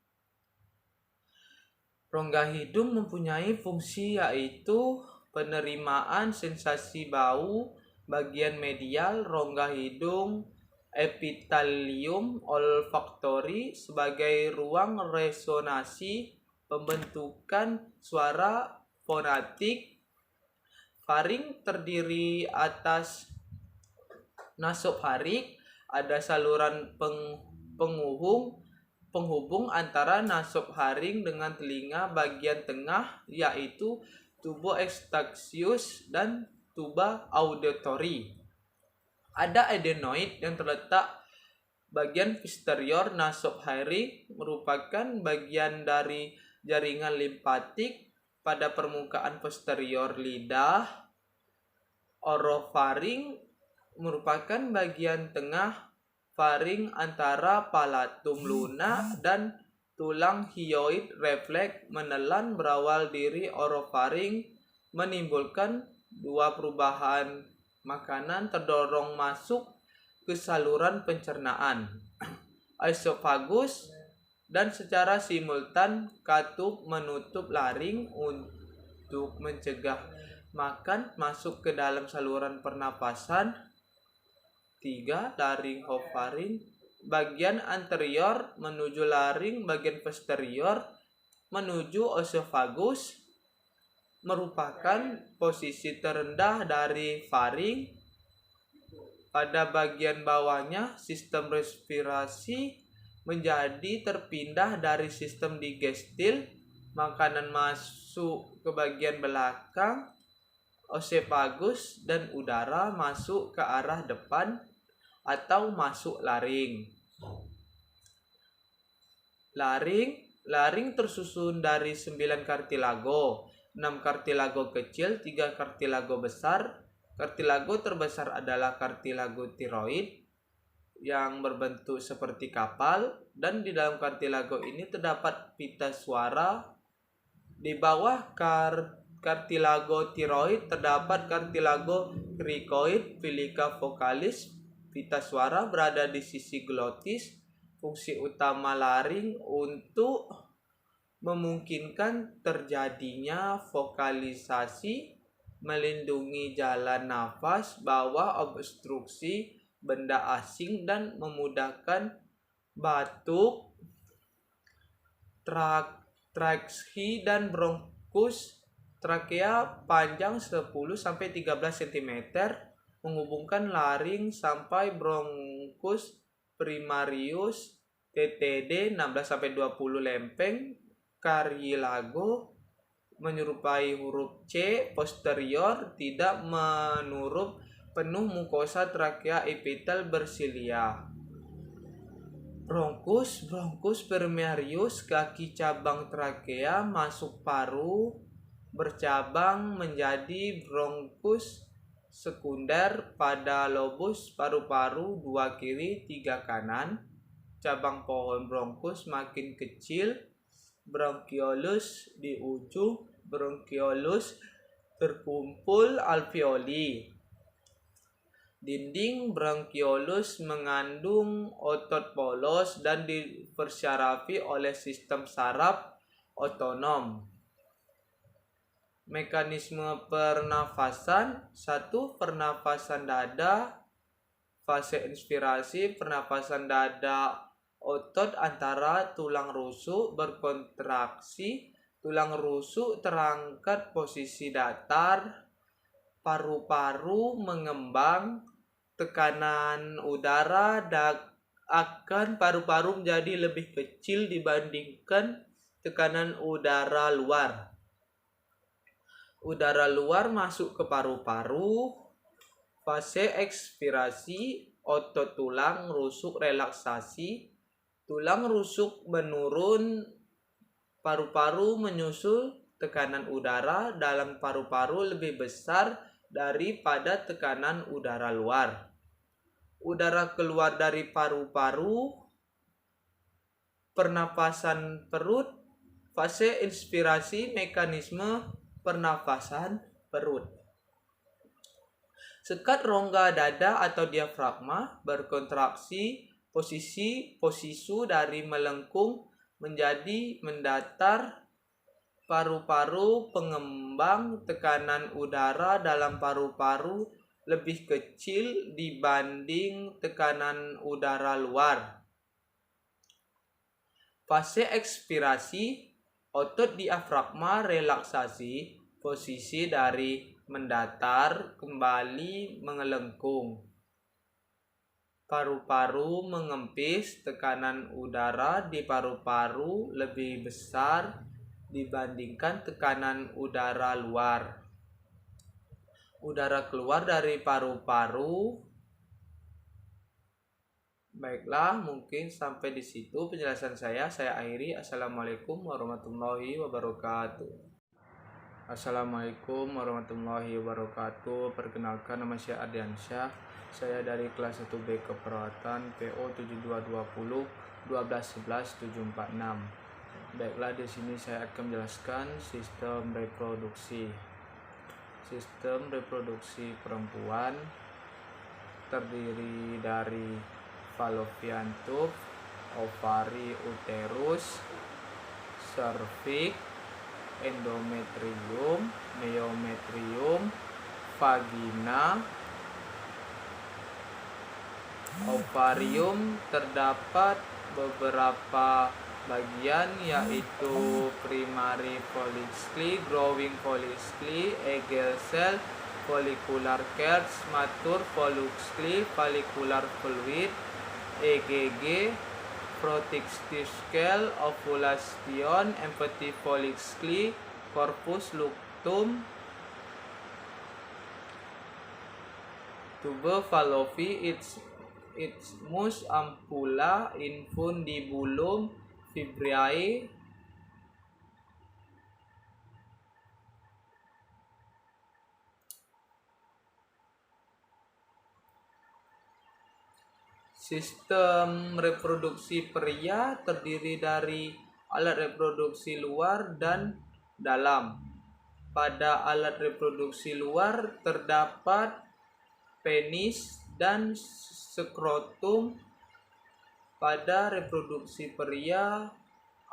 Rongga hidung mempunyai fungsi yaitu penerimaan sensasi bau bagian medial rongga hidung, epitelium olfaktori sebagai ruang resonansi pembentukan suara fonatik. Faring terdiri atas nasofaring, ada saluran penghubung antara nasofaring dengan telinga bagian tengah, yaitu tuba eustachius dan tuba auditory. Ada adenoid yang terletak bagian posterior nasofaring, merupakan bagian dari jaringan limpatik pada permukaan posterior lidah. Orofaring merupakan bagian tengah faring antara palatum lunak dan tulang hyoid refleks. Menelan berawal dari orofaring menimbulkan 2 perubahan. Makanan terdorong masuk ke saluran pencernaan esofagus dan secara simultan katup menutup laring untuk mencegah makan masuk ke dalam saluran pernapasan. 3. Laringofaring bagian anterior menuju laring, bagian posterior menuju esofagus, merupakan posisi terendah dari faring. Pada bagian bawahnya sistem respirasi menjadi terpindah dari sistem digestil makanan masuk ke bagian belakang oesophagus dan udara masuk ke arah depan atau masuk laring. Laring tersusun dari 9 kartilago, 6 kartilago kecil, 3 kartilago besar. Kartilago terbesar adalah kartilago tiroid yang berbentuk seperti kapal, dan di dalam kartilago ini terdapat pita suara. Di bawah kartilago tiroid terdapat kartilago cricoid, pilica vocalis. Pita suara berada di sisi glotis. Fungsi utama laring untuk memungkinkan terjadinya vokalisasi, melindungi jalan nafas, bawah obstruksi benda asing, dan memudahkan batuk, traksi dan bronkus. Trakea panjang 10-13 cm menghubungkan laring sampai bronkus primarius. TTD 16-20 lempeng. Cartilago menyerupai huruf C posterior, tidak menutup penuh mukosa trakea epitel bersilia. Bronkus primarius, kaki cabang trakea masuk paru, bercabang menjadi bronkus sekunder pada lobus paru-paru 2 kiri 3 kanan. Cabang pohon bronkus makin kecil. Bronchiolus di ujung. Bronchiolus terkumpul alveoli. Dinding bronchiolus mengandung otot polos dan dipersyarafi oleh sistem saraf otonom. Mekanisme pernafasan. 1. Pernafasan dada. Fase inspirasi. Pernafasan dada, otot antara tulang rusuk berkontraksi. Tulang rusuk terangkat posisi datar. Paru-paru mengembang. Tekanan udara akan paru-paru menjadi lebih kecil dibandingkan tekanan udara luar. Udara luar masuk ke paru-paru. Fase ekspirasi. Otot tulang rusuk relaksasi. Tulang rusuk menurun. Paru-paru menyusul. Tekanan udara dalam paru-paru lebih besar daripada tekanan udara luar. Udara keluar dari paru-paru. Pernapasan perut. Fase inspirasi. Mekanisme pernafasan perut. Sekat rongga dada atau diafragma berkontraksi. Posisu dari melengkung menjadi mendatar. Paru-paru pengembang. Tekanan udara dalam paru-paru lebih kecil dibanding tekanan udara luar. Fase ekspirasi. Otot diafragma relaksasi. Posisi dari mendatar kembali mengelengkung. Paru-paru mengempis. Tekanan udara di paru-paru lebih besar dibandingkan tekanan udara luar. Udara keluar dari paru-paru. Baiklah, mungkin sampai di situ penjelasan saya. Saya akhiri. Assalamualaikum warahmatullahi wabarakatuh. Assalamualaikum warahmatullahi wabarakatuh. Perkenalkan, nama saya Ardiansyah. Saya dari kelas 1B keperawatan PO 7220 1211 746. Baiklah, di sini saya akan menjelaskan sistem reproduksi. Sistem reproduksi perempuan terdiri dari fallopian tube, ovari uterus, serviks, endometrium, meiometrium, vagina, ovarium. Terdapat beberapa bagian yaitu primary follicle, growing follicle, Egel cell, follicular cells, mature follicle, follicular fluid, EGG, Protectiscal ovulation, empathy folliculi, corpus luteum, tube fallopi, its mus ampulla, infundibulum, fibrae, sistem reproduksi pria terdiri dari alat reproduksi luar dan dalam. Pada alat reproduksi luar terdapat penis dan skrotum. Pada reproduksi pria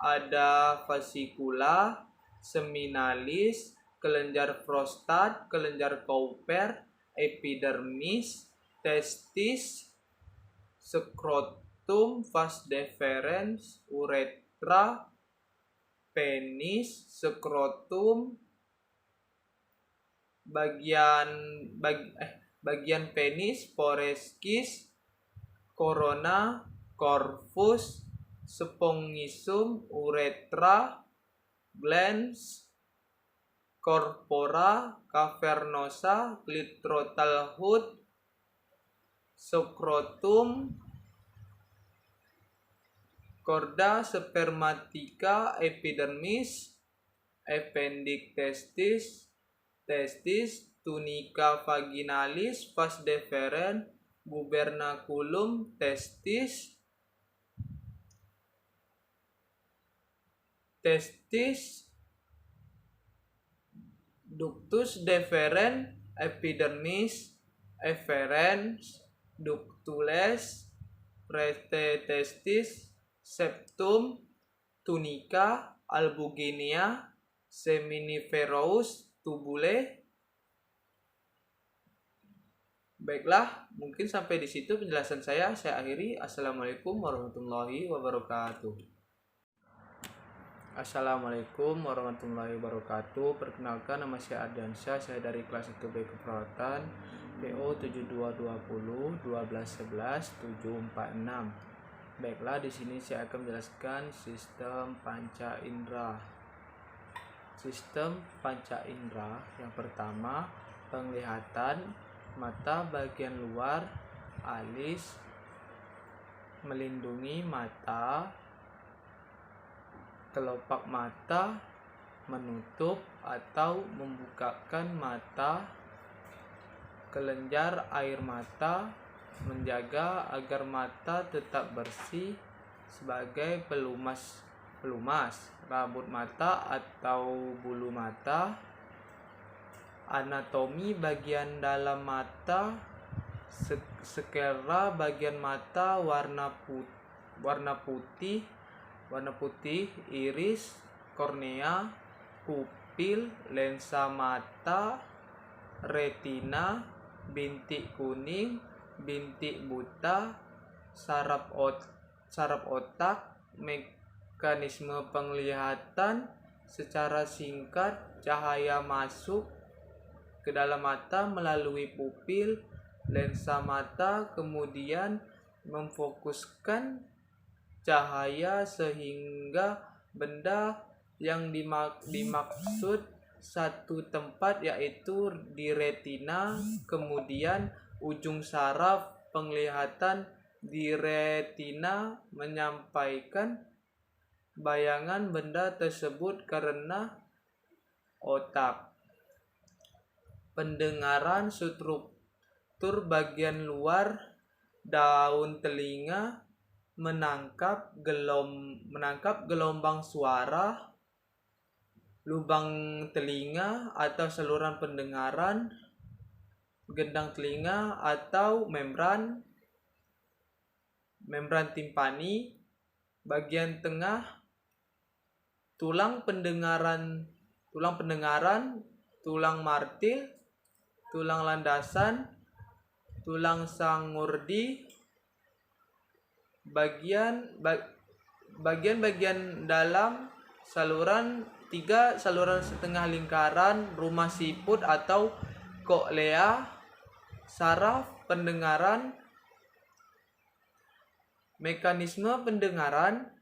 ada vasikula, seminalis, kelenjar prostat, kelenjar Cowper, epidermis, testis, skrotum, vas deferens, uretra, penis, skrotum, bagian penis, poreskis, corona, corpus, spongium, uretra, glans, corpora, cavernosa, clitoral hood, skrotum, chorda spermatica, epidermis, appendix testis, tunica vaginalis, vas deferens, gubernaculum, testis, ductus deferens, epidermis, efferens, ductules, pretestis, septum, tunica, albuginea, seminiferous, tubule. Baiklah, mungkin sampai di situ penjelasan saya. Saya akhiri. Assalamualaikum warahmatullahi wabarakatuh. Assalamualaikum warahmatullahi wabarakatuh. Perkenalkan, nama saya Ardiansyah. Saya dari kelas 1B Keperawatan, PO 7220 1211 746. Baiklah, di sini saya akan menjelaskan sistem panca indera. Sistem panca indera yang pertama, penglihatan. Mata bagian luar, alis, melindungi mata. Kelopak mata, menutup atau membukakan mata. Kelenjar air mata, menjaga agar mata tetap bersih sebagai pelumas. Rambut mata atau bulu mata. Anatomi bagian dalam mata, skera bagian mata warna putih, iris, kornea, pupil, lensa mata, retina, bintik kuning, bintik buta, saraf otak. Mekanisme penglihatan secara singkat, cahaya masuk ke dalam mata melalui pupil lensa mata, kemudian memfokuskan cahaya sehingga benda yang dimaksud satu tempat, yaitu di retina. Kemudian ujung saraf penglihatan di retina menyampaikan bayangan benda tersebut karena otak. Pendengaran, struktur bagian luar daun telinga menangkap gelombang suara. Lubang telinga atau saluran pendengaran, gendang telinga atau membran timpani. Bagian tengah, tulang pendengaran, tulang martil, tulang landasan, tulang sangurdi. Bagian dalam saluran, 3 saluran setengah lingkaran, rumah siput atau koklea, saraf pendengaran, Mekanisme pendengaran: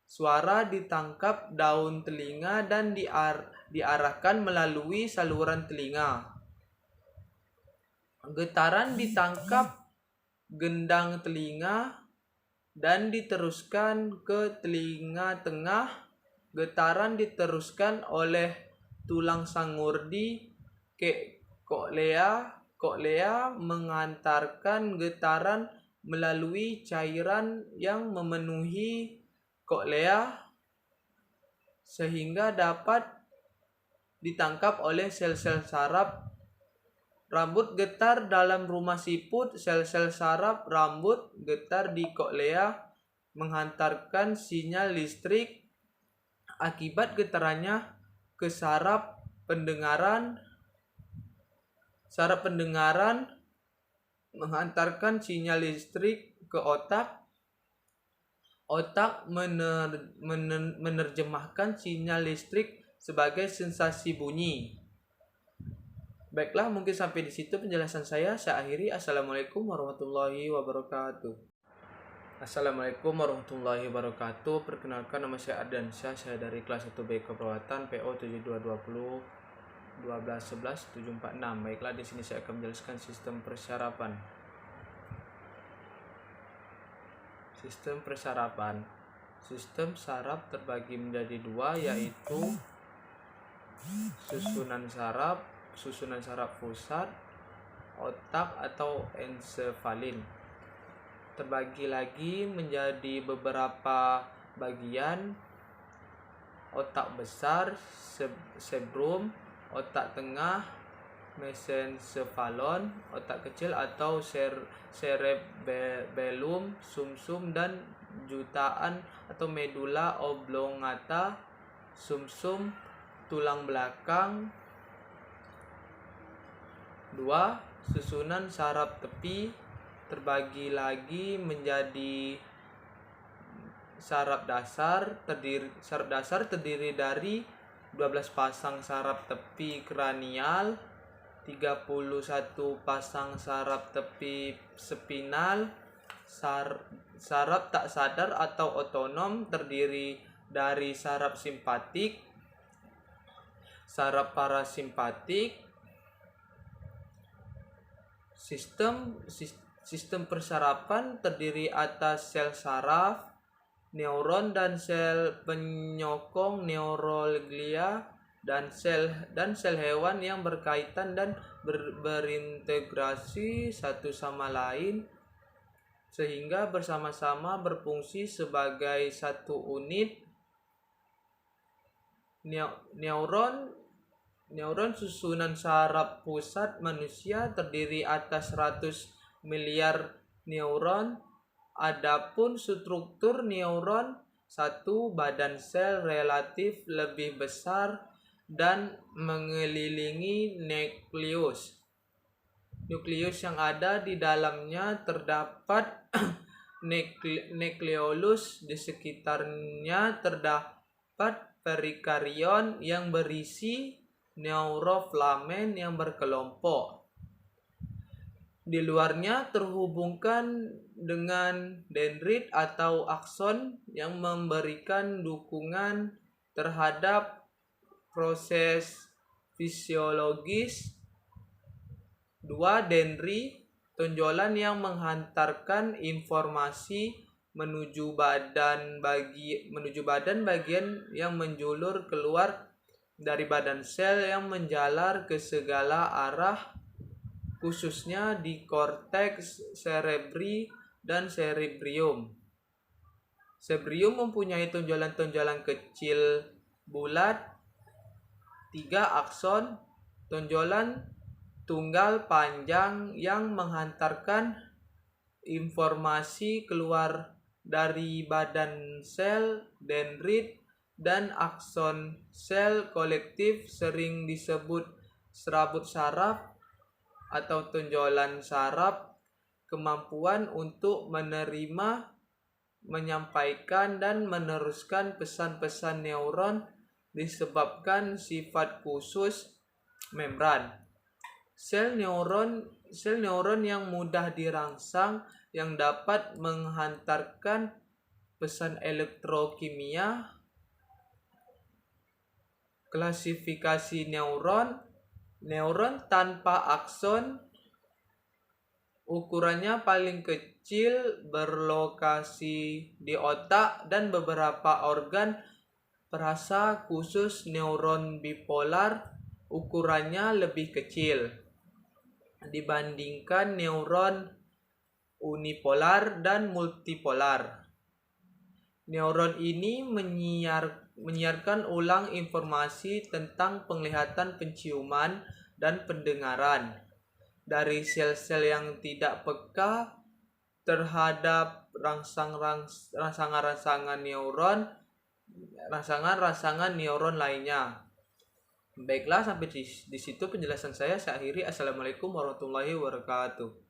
suara ditangkap daun telinga dan diarahkan melalui saluran telinga. Getaran ditangkap gendang telinga dan diteruskan ke telinga tengah. Getaran diteruskan oleh tulang sangur di koklea. Koklea mengantarkan getaran melalui cairan yang memenuhi koklea sehingga dapat ditangkap oleh sel-sel saraf rambut. Getar dalam rumah siput: sel-sel saraf rambut getar di koklea menghantarkan sinyal listrik. Akibat getarannya ke saraf pendengaran. Saraf pendengaran menghantarkan sinyal listrik ke otak. Otak menerjemahkan sinyal listrik sebagai sensasi bunyi. Baiklah, mungkin sampai di situ penjelasan saya. Saya akhiri. Assalamualaikum warahmatullahi wabarakatuh. Assalamualaikum warahmatullahi wabarakatuh. Perkenalkan, nama saya Ardiansyah. Saya dari kelas 1B Keperawatan, PO 7220 12 11 746. Baiklah, di sini saya akan menjelaskan sistem persarapan. Sistem persarapan. Sistem saraf terbagi menjadi dua, yaitu susunan saraf pusat, otak atau ensefalin. Terbagi lagi menjadi beberapa bagian: otak besar, cerebrum; otak tengah, mesencephalon; otak kecil atau cerebellum; sumsum dan jutaan atau medula oblongata; sumsum tulang belakang. 2. Susunan saraf tepi terbagi lagi menjadi saraf dasar. Saraf dasar terdiri dari 12 pasang saraf tepi kranial, 31 pasang saraf tepi spinal. Saraf tak sadar atau otonom terdiri dari saraf simpatik, saraf parasimpatik. Sistem persarapan terdiri atas sel saraf, neuron dan sel penyokong neuroglia, dan sel hewan yang berkaitan dan berintegrasi satu sama lain sehingga bersama-sama berfungsi sebagai satu unit. Neuron susunan saraf pusat manusia terdiri atas 100 miliar neuron. Adapun struktur neuron: 1. Badan sel relatif lebih besar dan mengelilingi nukleus. Nukleus yang ada di dalamnya terdapat nukleolus. Di sekitarnya terdapat perikarion yang berisi neurofilamen yang berkelompok. Di luarnya terhubungkan dengan dendrit atau akson yang memberikan dukungan terhadap proses fisiologis. 2. Dendri, tonjolan yang menghantarkan informasi menuju badan bagian yang menjulur keluar dari badan sel yang menjalar ke segala arah, khususnya di korteks cerebri dan cerebrium. Cerebrium mempunyai tonjolan-tonjolan kecil bulat. 3. Akson, tonjolan tunggal panjang yang menghantarkan informasi keluar dari badan sel. Dendrit dan akson sel kolektif sering disebut serabut saraf atau tonjolan saraf. Kemampuan untuk menerima, menyampaikan, dan meneruskan pesan-pesan neuron disebabkan sifat khusus membran. Sel neuron yang mudah dirangsang yang dapat menghantarkan pesan elektrokimia. Klasifikasi neuron, neuron tanpa akson, ukurannya paling kecil, berlokasi di otak dan beberapa organ perasa khusus. Neuron bipolar ukurannya lebih kecil dibandingkan neuron unipolar dan multipolar. Neuron ini menyiarkan ulang informasi tentang penglihatan, penciuman, dan pendengaran dari sel-sel yang tidak peka terhadap rangsangan-rangsangan neuron lainnya. Baiklah, sampai di situ penjelasan saya. Saya akhiri. Assalamualaikum warahmatullahi wabarakatuh.